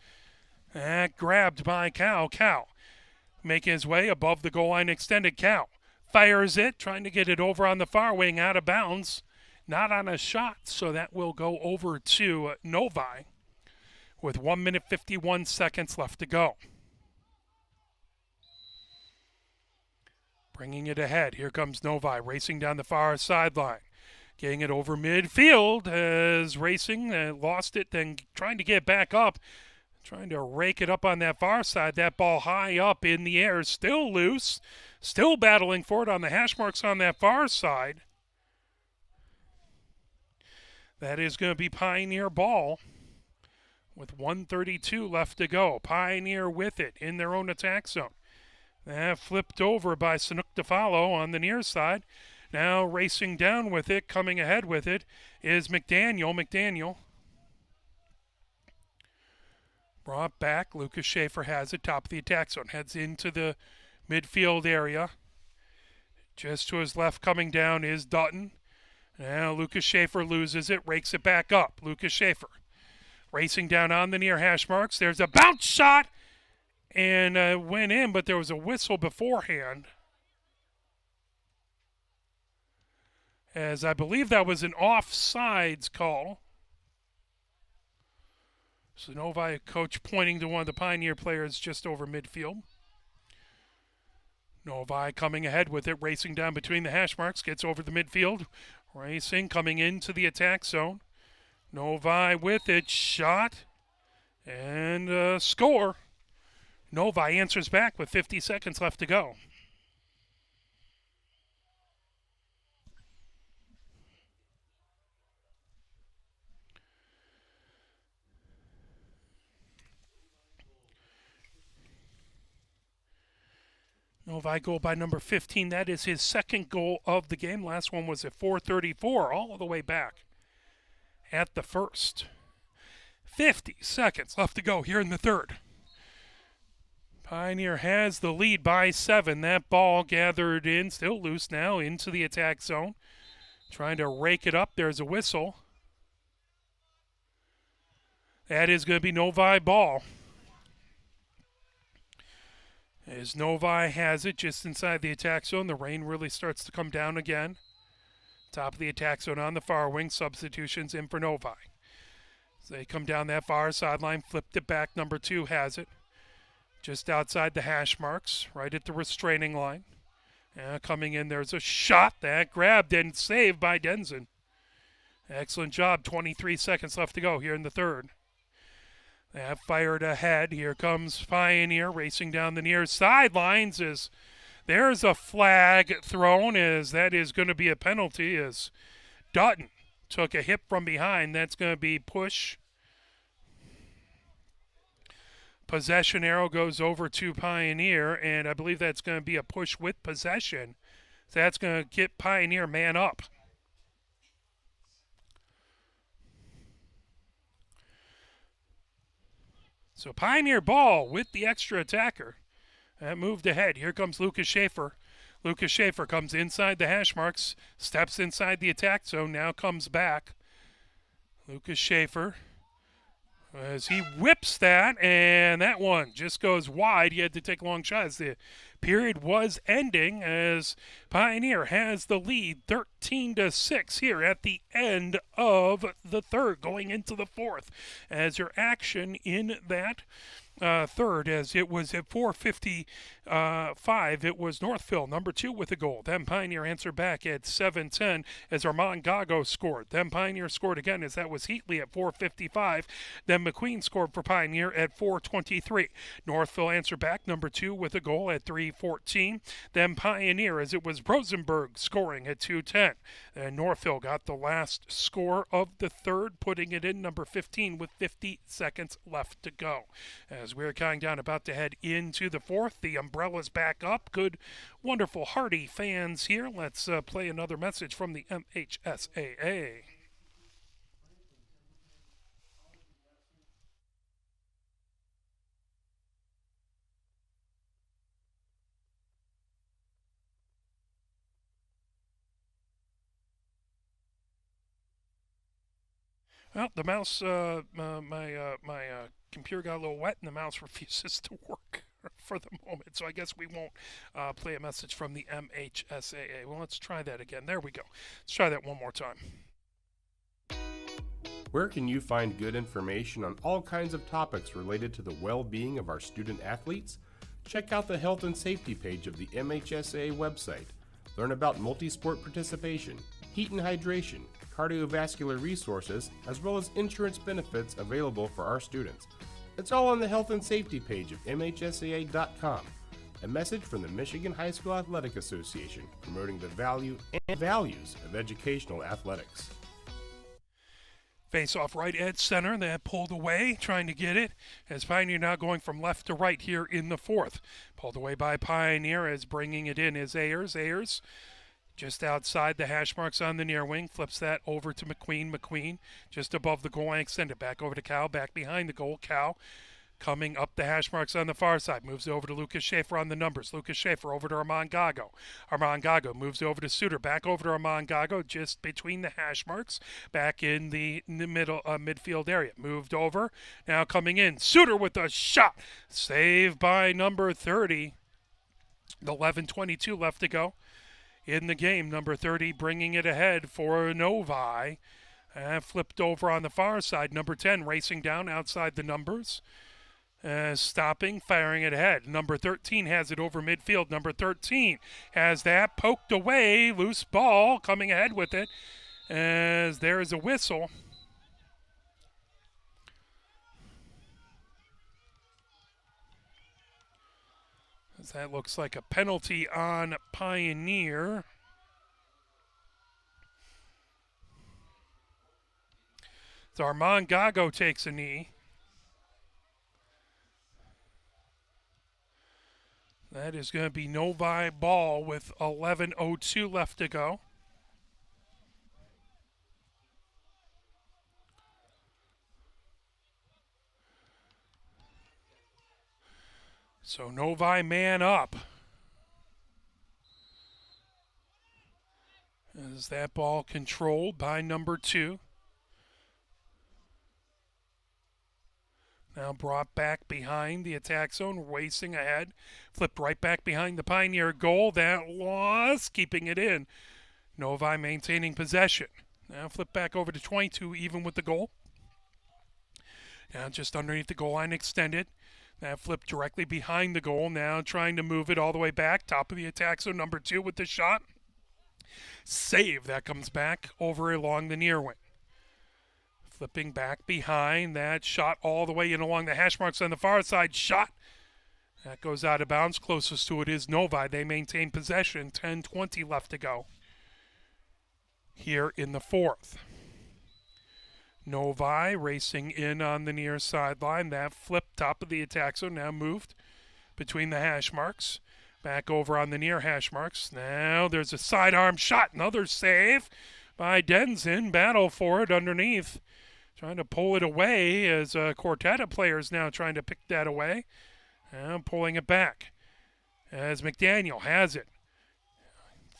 And grabbed by Cal. Cal making his way above the goal line extended. Cal fires it, trying to get it over on the far wing, out of bounds. Not on a shot, so that will go over to Novi with 1 minute 51 seconds left to go. Bringing it ahead. Here comes Novi racing down the far sideline. Getting it over midfield as racing, lost it, then trying to get back up. Trying to rake it up on that far side. That ball high up in the air, still loose. Still battling for it on the hash marks on that far side. That is going to be Pioneer ball with 1:32 left to go. Pioneer with it in their own attack zone. That flipped over by Sanuk DeFalo on the near side. Now racing down with it, coming ahead with it, is McDaniel. McDaniel brought back. Lucas Schaefer has it, top of the attack zone. Heads into the midfield area. Just to his left coming down is Dutton. Now Lucas Schaefer loses it, rakes it back up. Lucas Schaefer racing down on the near hash marks. There's a bounce shot and went in, but there was a whistle beforehand. As I believe that was an offsides call. So Novi coach pointing to one of the Pioneer players just over midfield. Novi coming ahead with it, racing down between the hash marks, gets over the midfield. Racing, coming into the attack zone. Novi with it, shot, and score. Novi answers back with 50 seconds left to go. Novi goal by number 15. That is his second goal of the game. Last one was at 4:34, all the way back at the first. 50 seconds left to go here in the third. Pioneer has the lead by 7. That ball gathered in, still loose now, into the attack zone. Trying to rake it up. There's a whistle. That is going to be Novi ball. As Novi has it just inside the attack zone, the rain really starts to come down again. Top of the attack zone on the far wing. Substitutions in for Novi. As they come down that far sideline, flipped it back. Number 2 has it. Just outside the hash marks, right at the restraining line. Coming in, there's a shot that grabbed and saved by Denson. Excellent job. 23 seconds left to go here in the third. They have fired ahead. Here comes Pioneer racing down the near sidelines. As there's a flag thrown, as that is going to be a penalty, as Dutton took a hit from behind. That's going to be push. Possession arrow goes over to Pioneer, and I believe that's going to be a push with possession. So that's going to get Pioneer man up. So Pioneer ball with the extra attacker. That moved ahead. Here comes Lucas Schaefer. Lucas Schaefer comes inside the hash marks, steps inside the attack zone, now comes back. Lucas Schaefer, as he whips that, and that one just goes wide. He had to take long shots. The period was ending as Pioneer has the lead 13-6 here at the end of the third, going into the fourth. As your action in that third, as it was at 4:55, it was Northville, number 2, with a goal. Then Pioneer answered back at 7:10 as Armand Gago scored. Then Pioneer scored again, as that was Heatley at 4:55. Then McQueen scored for Pioneer at 4:23. Northville answered back, number 2, with a goal at 3:14. Then Pioneer, as it was Rosenberg scoring at 2:10. And Northville got the last score of the third, putting it in, number 15, with 50 seconds left to go. As we're counting down, about to head into the fourth, the umbrella's back up. Good, wonderful, hearty fans here. Let's play another message from the MHSAA. Well, the mouse, my computer got a little wet and the mouse refuses to work for the moment. So I guess we won't play a message from the MHSAA. Well, let's try that again. There we go. Let's try that one more time. Where can you find good information on all kinds of topics related to the well-being of our student athletes? Check out the health and safety page of the MHSAA website. Learn about multi-sport participation, heat and hydration, cardiovascular resources, as well as insurance benefits available for our students. It's all on the health and safety page of MHSAA.com. A message from the Michigan High School Athletic Association, promoting the value and values of educational athletics. Face off right at center. That pulled away, trying to get it. As Pioneer now going from left to right here in the fourth. Pulled away by Pioneer, as bringing it in is Ayers. Ayers just outside the hash marks on the near wing. Flips that over to McQueen. McQueen just above the goal line. Extend it back over to Cal. Back behind the goal. Cal coming up the hash marks on the far side. Moves over to Lucas Schaefer on the numbers. Lucas Schaefer over to Armand Gago. Armand Gago moves over to Suter. Back over to Armand Gago just between the hash marks. Back in the middle midfield area. Moved over. Now coming in. Suter with a shot. Saved by number 30. 11:22 left to go in the game. Number 30 bringing it ahead for Novi. Flipped over on the far side. Number 10 racing down outside the numbers. Stopping, firing it ahead. Number 13 has it over midfield. Number 13 has that poked away. Loose ball coming ahead with it. As there is a whistle. As that looks like a penalty on Pioneer. So Armand Gago takes a knee. That is going to be Novi ball with 11:02 left to go. So Novi man up. Is that ball controlled by number 2? Now brought back behind the attack zone, racing ahead. Flipped right back behind the Pioneer goal. That loss, keeping it in. Novi maintaining possession. Now flip back over to 22, even with the goal. Now just underneath the goal line extended. That flipped directly behind the goal. Now trying to move it all the way back. Top of the attack zone, number 2 with the shot. Save. That comes back over along the near wing. Flipping back behind. That shot all the way in along the hash marks on the far side. Shot. That goes out of bounds. Closest to it is Novi. They maintain possession. 10:20 left to go here in the 4th. Novi racing in on the near sideline. That flip top of the attack zone. Now moved between the hash marks. Back over on the near hash marks. Now there's a sidearm shot. Another save by Denzin. Battle for it underneath. Trying to pull it away as a quartet of players now trying to pick that away. And pulling it back as McDaniel has it.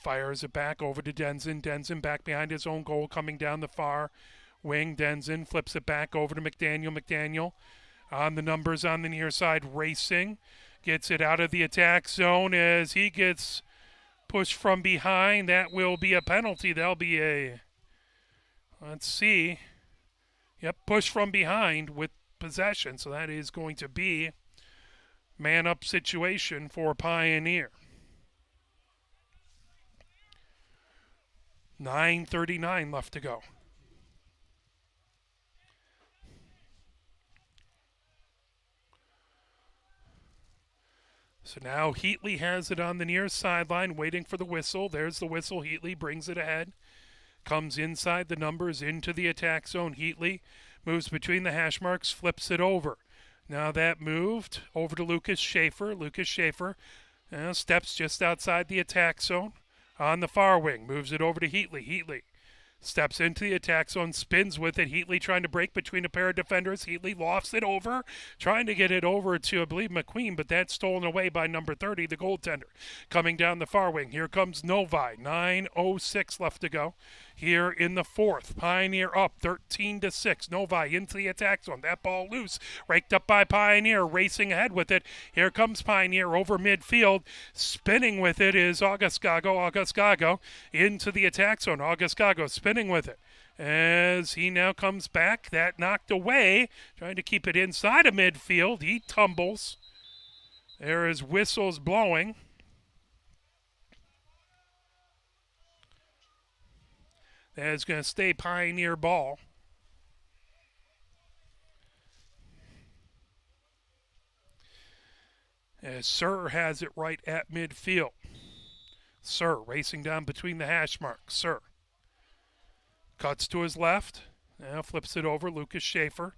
Fires it back over to Denzin. Denzin back behind his own goal coming down the far wing. Denzin flips it back over to McDaniel. McDaniel on the numbers on the near side racing. Gets it out of the attack zone as he gets pushed from behind. That will be a penalty. That'll be a, let's see. Yep, push from behind with possession. So that is going to be man-up situation for Pioneer. 9:39 left to go. So now Heatley has it on the near sideline, waiting for the whistle. There's the whistle. Heatley brings it ahead. Comes inside the numbers into the attack zone. Heatley moves between the hash marks, flips it over. Now that moved over to Lucas Schaefer. Lucas Schaefer steps just outside the attack zone on the far wing. Moves it over to Heatley. Heatley steps into the attack zone, spins with it. Heatley trying to break between a pair of defenders. Heatley lofts it over, trying to get it over to, I believe, McQueen, but that's stolen away by number 30, the goaltender. Coming down the far wing, here comes Novi. 9:06 left to go here in the 4th. Pioneer up 13-6. Novi into the attack zone. That ball loose. Raked up by Pioneer. Racing ahead with it. Here comes Pioneer over midfield. Spinning with it is August Gago. August Gago into the attack zone. August Gago spinning with it. As he now comes back. That knocked away. Trying to keep it inside of midfield. He tumbles. There is whistles blowing. That is going to stay Pioneer ball. As Sir has it right at midfield. Sir racing down between the hash marks. Sir cuts to his left. Now flips it over. Lucas Schaefer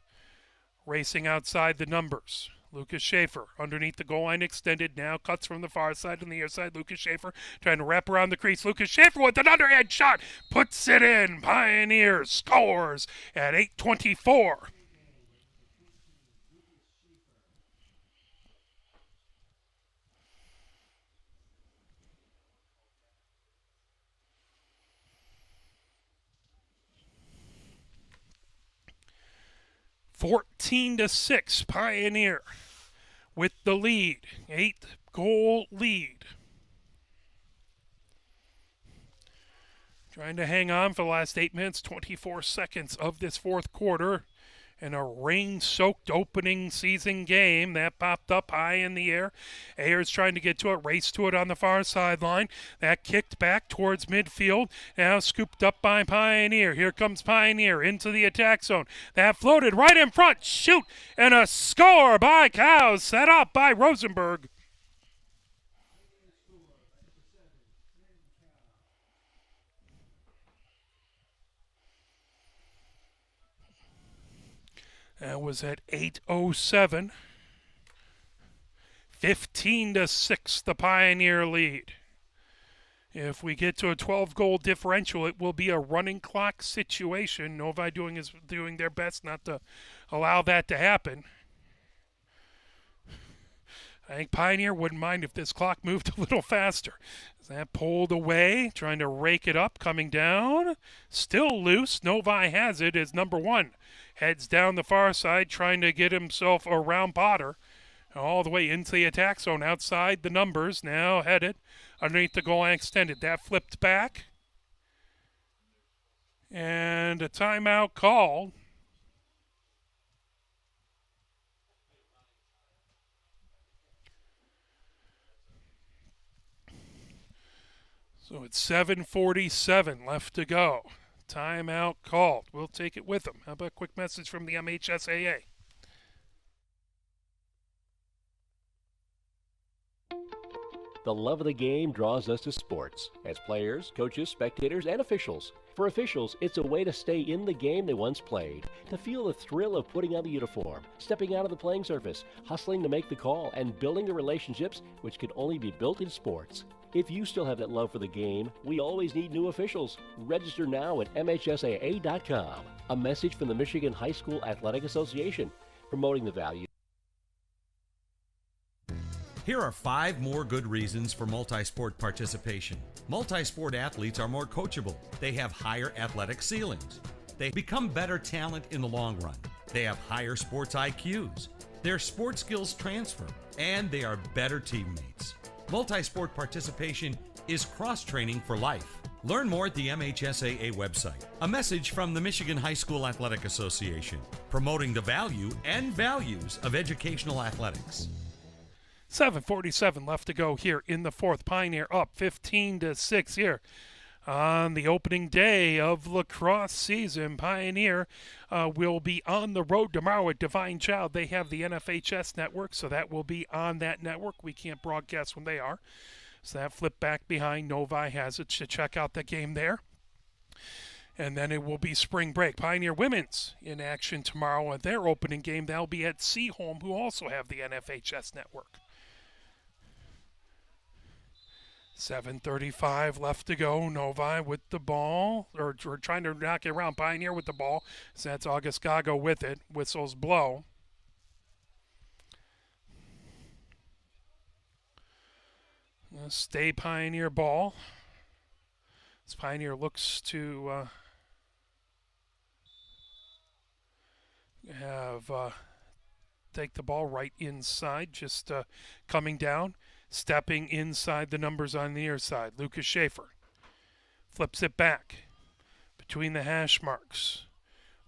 racing outside the numbers. Lucas Schaefer underneath the goal line extended. Now cuts from the far side and the near side. Lucas Schaefer trying to wrap around the crease. Lucas Schaefer with an underhand shot. Puts it in. Pioneer scores at 8:24. (14-6) Pioneer with the lead, 8-goal lead. Trying to hang on for the last 8 minutes, 24 seconds of this 4th quarter. In a rain-soaked opening season game that popped up high in the air. Ayers trying to get to it, race to it on the far sideline. That kicked back towards midfield. Now scooped up by Pioneer. Here comes Pioneer into the attack zone. That floated right in front. Shoot! And a score by Cows, set up by Rosenberg. That was at 8:07. 15-6, the Pioneer lead. If we get to a 12-goal differential, it will be a running clock situation. Novi doing their best not to allow that to happen. I think Pioneer wouldn't mind if this clock moved a little faster. That pulled away, trying to rake it up, coming down. Still loose. Novi has it as number 1. Heads down the far side, trying to get himself around Potter. All the way into the attack zone, outside the numbers, now headed underneath the goal line extended. That flipped back. And a timeout called. So it's 7:47 left to go. Timeout called. We'll take it with them. How about a quick message from the MHSAA? The love of the game draws us to sports, as players, coaches, spectators, and officials. For officials, it's a way to stay in the game they once played, to feel the thrill of putting on the uniform, stepping out of the playing surface, hustling to make the call, and building the relationships which can only be built in sports. If you still have that love for the game, we always need new officials. Register now at MHSAA.com. A message from the Michigan High School Athletic Association, promoting the value. Here are 5 more good reasons for multi-sport participation. Multi-sport athletes are more coachable. They have higher athletic ceilings. They become better talent in the long run. They have higher sports IQs. Their sport skills transfer, and they are better teammates. Multi-sport participation is cross-training for life. Learn more at the MHSAA website. A message from the Michigan High School Athletic Association, promoting the value and values of educational athletics. 7:47 left to go here in the fourth. Pioneer up 15-6 here on the opening day of lacrosse season. Pioneer will be on the road tomorrow at Divine Child. They have the NFHS network, so that will be on that network. We can't broadcast when they are. So that flip back behind. Novi has it to check out the game there. And then it will be spring break. Pioneer Women's in action tomorrow at their opening game. They'll be at Seaholm, who also have the NFHS network. 7:35 left to go. Novi with the ball, or trying to knock it around. Pioneer with the ball. So that's August Gago with it. Whistles blow. Stay Pioneer ball. This Pioneer looks to take the ball right inside, just coming down. Stepping inside the numbers on the near side. Lucas Schaefer flips it back between the hash marks.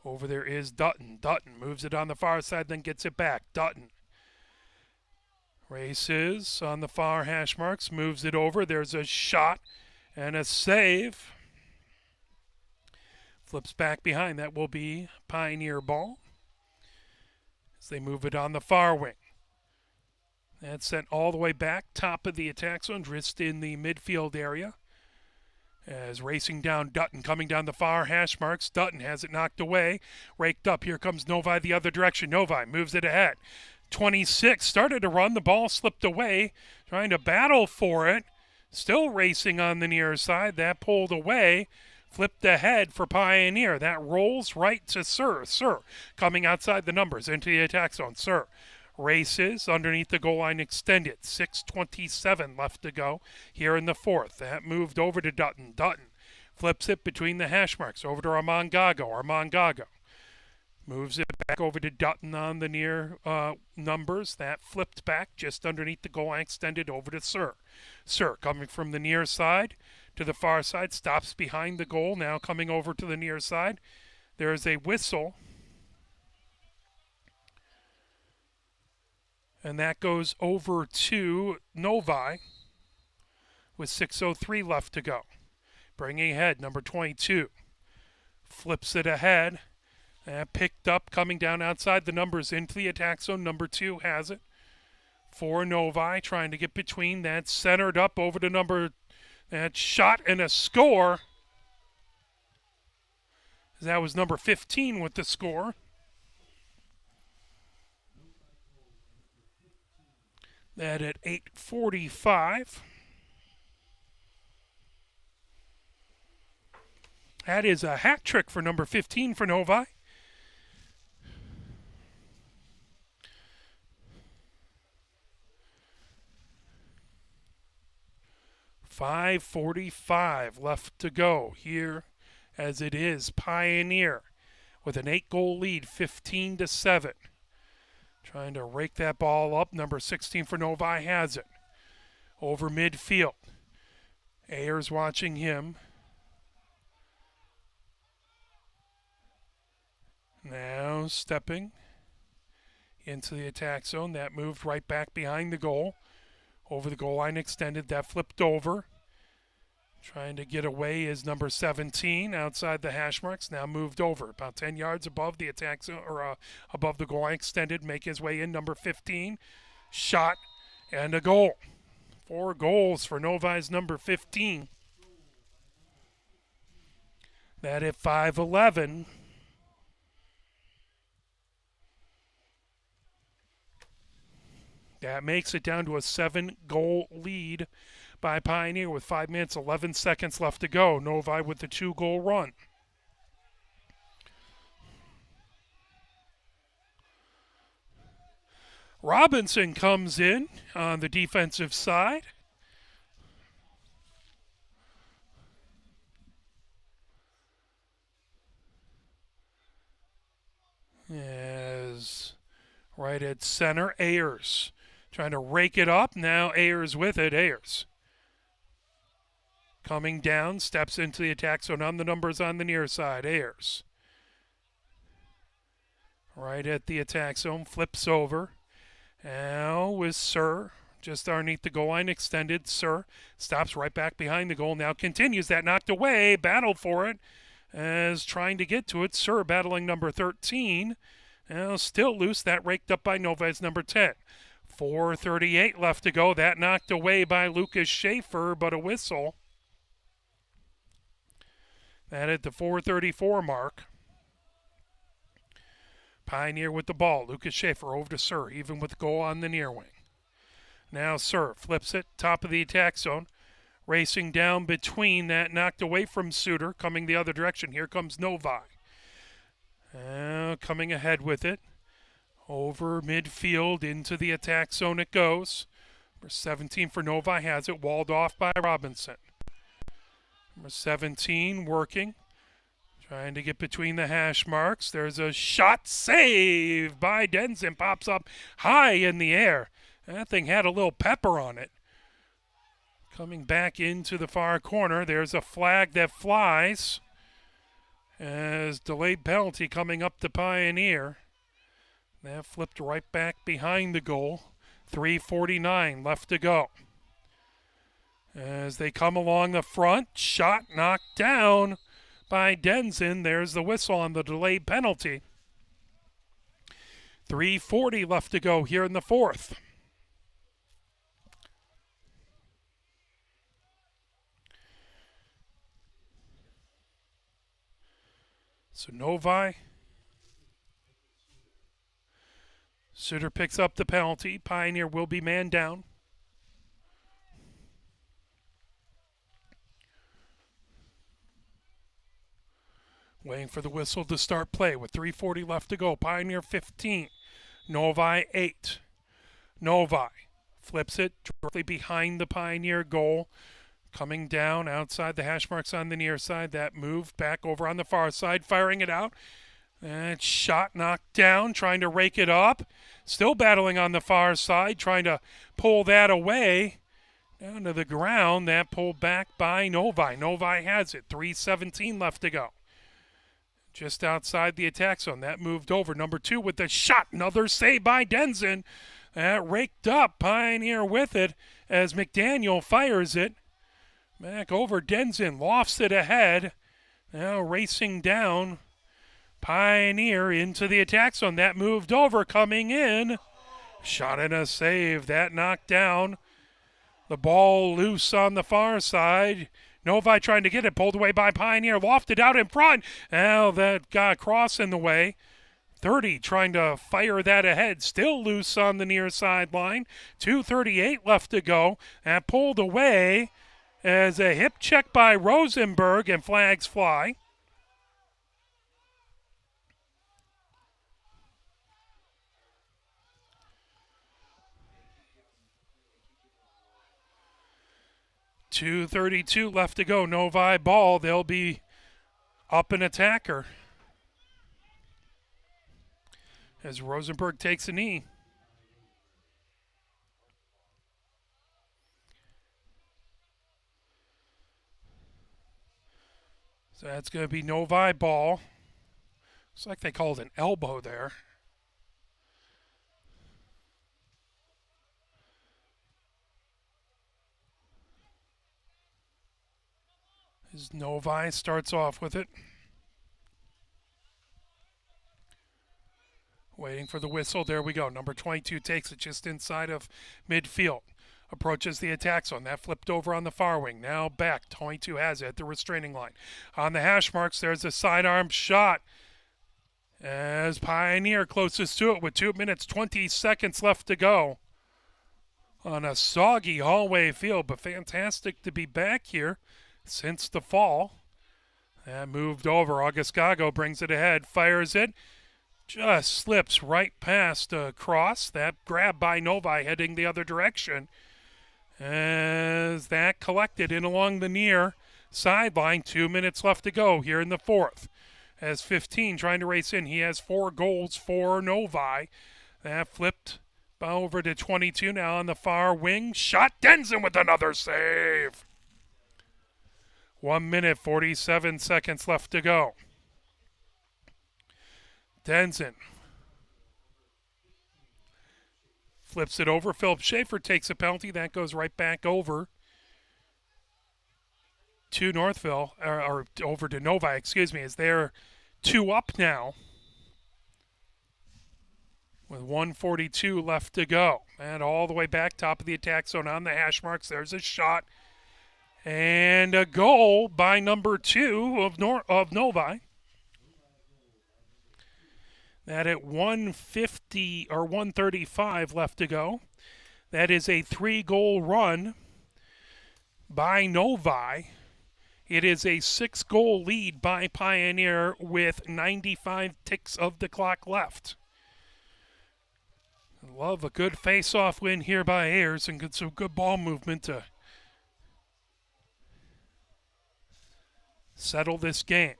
Over there is Dutton. Dutton moves it on the far side, then gets it back. Dutton races on the far hash marks, moves it over. There's a shot and a save. Flips back behind. That will be Pioneer ball as they move it on the far wing. That's sent all the way back, top of the attack zone, just in the midfield area. As racing down Dutton, coming down the far hash marks. Dutton has it knocked away, raked up. Here comes Novi the other direction. Novi moves it ahead. 26 started to run. The ball slipped away, trying to battle for it. Still racing on the near side. That pulled away. Flipped ahead for Pioneer. That rolls right to Sir. Sir coming outside the numbers into the attack zone. Sir races underneath the goal line extended. 6:27 left to go here in the fourth. That moved over to Dutton. Dutton flips it between the hash marks over to Armand Gago. Armand Gago moves it back over to Dutton on the near numbers. That flipped back just underneath the goal line extended over to Sir. Sir coming from the near side to the far side. Stops behind the goal. Now coming over to the near side. There is a whistle. And that goes over to Novi with 6:03 left to go. Bringing ahead, number 22. Flips it ahead. Picked up, coming down outside the numbers into the attack zone. Number 2 has it. For Novi, trying to get between. That's centered up over to number. That shot and a score. That was number 15 with the score. That at 8:45. That is a hat trick for number 15 for Novi. $5:45 left to go here as it is Pioneer with an 8-goal lead, 15-7. Trying to rake that ball up. Number 16 for Novi has it. Over midfield. Ayers watching him. Now stepping into the attack zone. That moved right back behind the goal. Over the goal line extended. That flipped over. Trying to get away is number 17 outside the hash marks. Now moved over about 10 yards above the attack zone, or above the goal line extended. Make his way in. Number 15. Shot and a goal. 4 goals for Novi's number 15. That at 5:11. That makes it down to a 7-goal lead by Pioneer with 5 minutes, 11 seconds left to go. Novi with the 2-goal run. Robinson comes in on the defensive side. As right at center, Ayers trying to rake it up. Now Ayers with it. Ayers coming down, steps into the attack zone on the numbers on the near side. Ayers right at the attack zone, flips over. Now with Sir just underneath the goal line extended. Sir stops right back behind the goal. Now continues that, knocked away, battled for it as trying to get to it. Sir battling number 13. Now still loose. That raked up by Novi's number 10. 4:38 left to go. That knocked away by Lucas Schaefer, but a whistle. That at the 4:34 mark. Pioneer with the ball. Lucas Schaefer over to Sir, even with the goal on the near wing. Now Sir flips it, top of the attack zone. Racing down between that, knocked away from Suter, coming the other direction. Here comes Novi. Coming ahead with it. Over midfield into the attack zone it goes. Number 17 for Novi has it, walled off by Robinson. Number 17 working. Trying to get between the hash marks. There's a shot, save by Denson. Pops up high in the air. That thing had a little pepper on it. Coming back into the far corner. There's a flag that flies. As delayed penalty coming up to Pioneer. That flipped right back behind the goal. 3:49 left to go. As they come along the front, shot knocked down by Denson. There's the whistle on the delayed penalty. 3:40 left to go here in the fourth. So Novi. Suter picks up the penalty. Pioneer will be man down. Waiting for the whistle to start play with 3:40 left to go. Pioneer 15. Novi 8. Novi flips it directly behind the Pioneer goal. Coming down outside the hash marks on the near side. That moved back over on the far side. Firing it out. That shot knocked down. Trying to rake it up. Still battling on the far side. Trying to pull that away. Down to the ground. That pulled back by Novi. Novi has it. 3:17 left to go. Just outside the attack zone. That moved over. Number 2 with the shot. Another save by Denson. That raked up. Pioneer with it as McDaniel fires it. Back over Denson. Lofts it ahead. Now racing down. Pioneer into the attack zone. That moved over. Coming in. Shot and a save. That knocked down. The ball loose on the far side. Novi trying to get it, pulled away by Pioneer, lofted out in front. Now that got cross in the way. 30 trying to fire that ahead. Still loose on the near sideline. 2:38 left to go. And pulled away as a hip check by Rosenberg and flags fly. .232 left to go. Novi ball. They'll be up an attacker as Rosenberg takes a knee. So that's going to be Novi ball. Looks like they called an elbow there. As Novi starts off with it. Waiting for the whistle. There we go. Number 22 takes it just inside of midfield. Approaches the attack zone. That flipped over on the far wing. Now back. 22 has it at the restraining line. On the hash marks, there's a sidearm shot. As Pioneer closest to it with 2 minutes, 20 seconds left to go. On a soggy Hollway field, but fantastic to be back here since the fall. That moved over. August Gago brings it ahead. Fires it. Just slips right past cross. That grab by Novi heading the other direction. As that collected in along the near sideline. 2 minutes left to go here in the fourth. As 15 trying to race in. He has 4 goals for Novi. That flipped over to 22 now on the far wing. Shot. Denson with another save. 1 minute, 47 seconds left to go. Denson flips it over. Philip Schaefer takes a penalty. That goes right back over to Northville, or over to Novi, excuse me, as they're 2 up now with 1:42 left to go. And all the way back, top of the attack zone on the hash marks. There's a shot. And a goal by number 2 of Novi. That at 1:50 or 1:35 left to go. That is a 3-goal run by Novi. It is a 6-goal lead by Pioneer with 95 ticks of the clock left. Love a good face-off win here by Ayers and some good ball movement to settle this game.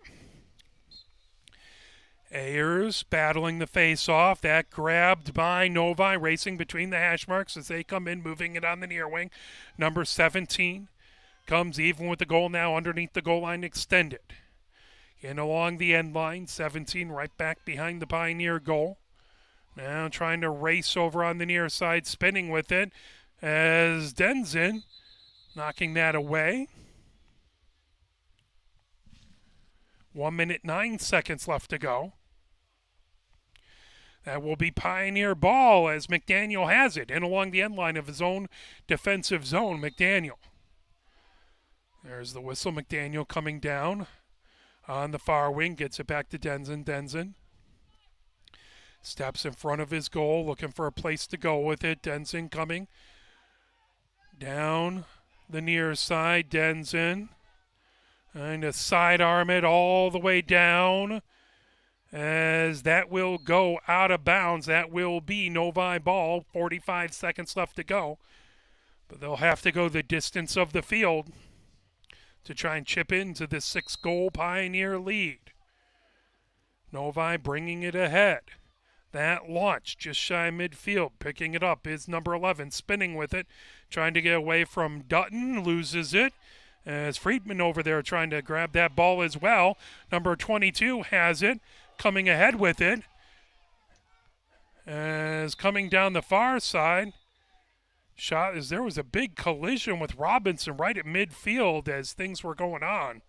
Ayers battling the face-off. That grabbed by Novi, racing between the hash marks as they come in, moving it on the near wing. Number 17 comes even with the goal now underneath the goal line extended. In along the end line, 17 right back behind the Pioneer goal. Now trying to race over on the near side, spinning with it as Denson knocking that away. 1 minute, 9 seconds left to go. That will be Pioneer ball as McDaniel has it in along the end line of his own defensive zone. McDaniel. There's the whistle. McDaniel coming down on the far wing. Gets it back to Denson. Denson steps in front of his goal, looking for a place to go with it. Denson coming down the near side. Denson. And to sidearm it all the way down as that will go out of bounds. That will be Novi ball. 45 seconds left to go. But they'll have to go the distance of the field to try and chip into this 6-goal Pioneer lead. Novi bringing it ahead. That launch just shy of midfield. Picking it up is number 11, spinning with it. Trying to get away from Dutton. Loses it. As Friedman over there trying to grab that ball as well. Number 22 has it, coming ahead with it. As coming down the far side, shot as there was a big collision with Robinson right at midfield as things were going on.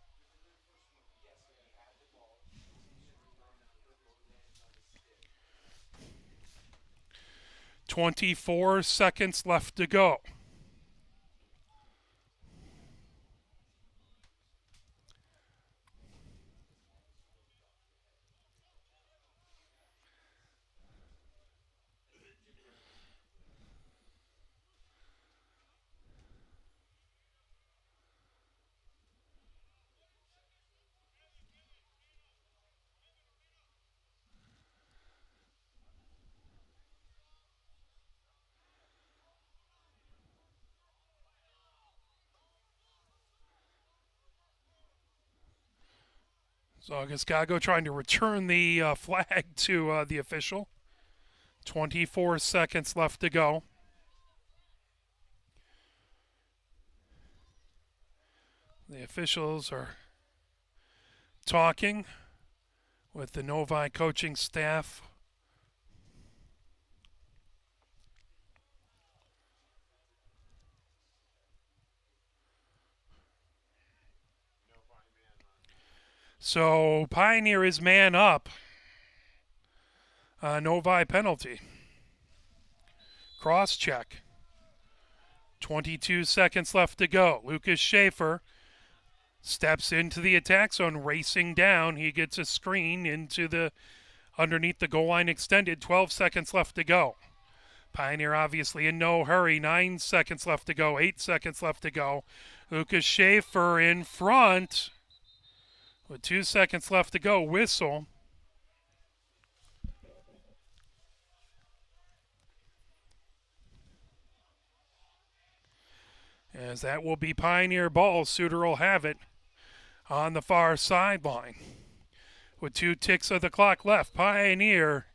.24 seconds left to go. So Gascago trying to return the flag to the official. 24 seconds left to go. The officials are talking with the Novi coaching staff. So Pioneer is man up. Novi penalty. Cross check. 22 seconds left to go. Lucas Schaefer steps into the attack zone, racing down. He gets a screen underneath the goal line extended. 12 seconds left to go. Pioneer obviously in no hurry. 9 seconds left to go. 8 seconds left to go. Lucas Schaefer in front with 2 seconds left to go. Whistle. As that will be Pioneer ball. Suter will have it on the far sideline. With 2 ticks of the clock left, Pioneer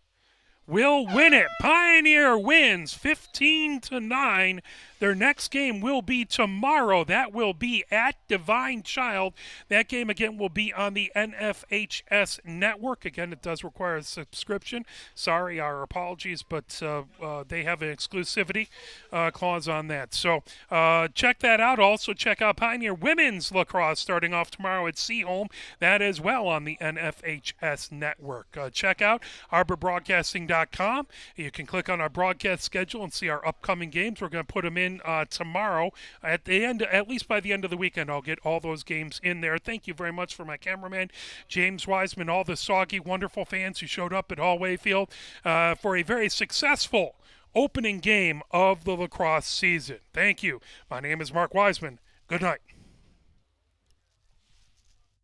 will win it. Pioneer wins 15-9. Their next game will be tomorrow. That will be at Divine Child. That game, again, will be on the NFHS network. Again, it does require a subscription. Sorry, our apologies, but they have an exclusivity clause on that. So check that out. Also, check out Pioneer Women's Lacrosse starting off tomorrow at Seaholm. That as well on the NFHS network. Check out arborbroadcasting.com. You can click on our broadcast schedule and see our upcoming games. We're going to put them in tomorrow at the end, at least by the end of the weekend. I'll get all those games in there. Thank you very much for my cameraman, James Wiseman, all the soggy, wonderful fans who showed up at Hollway Field for a very successful opening game of the lacrosse season. Thank you. My name is Mark Wiseman. Good night.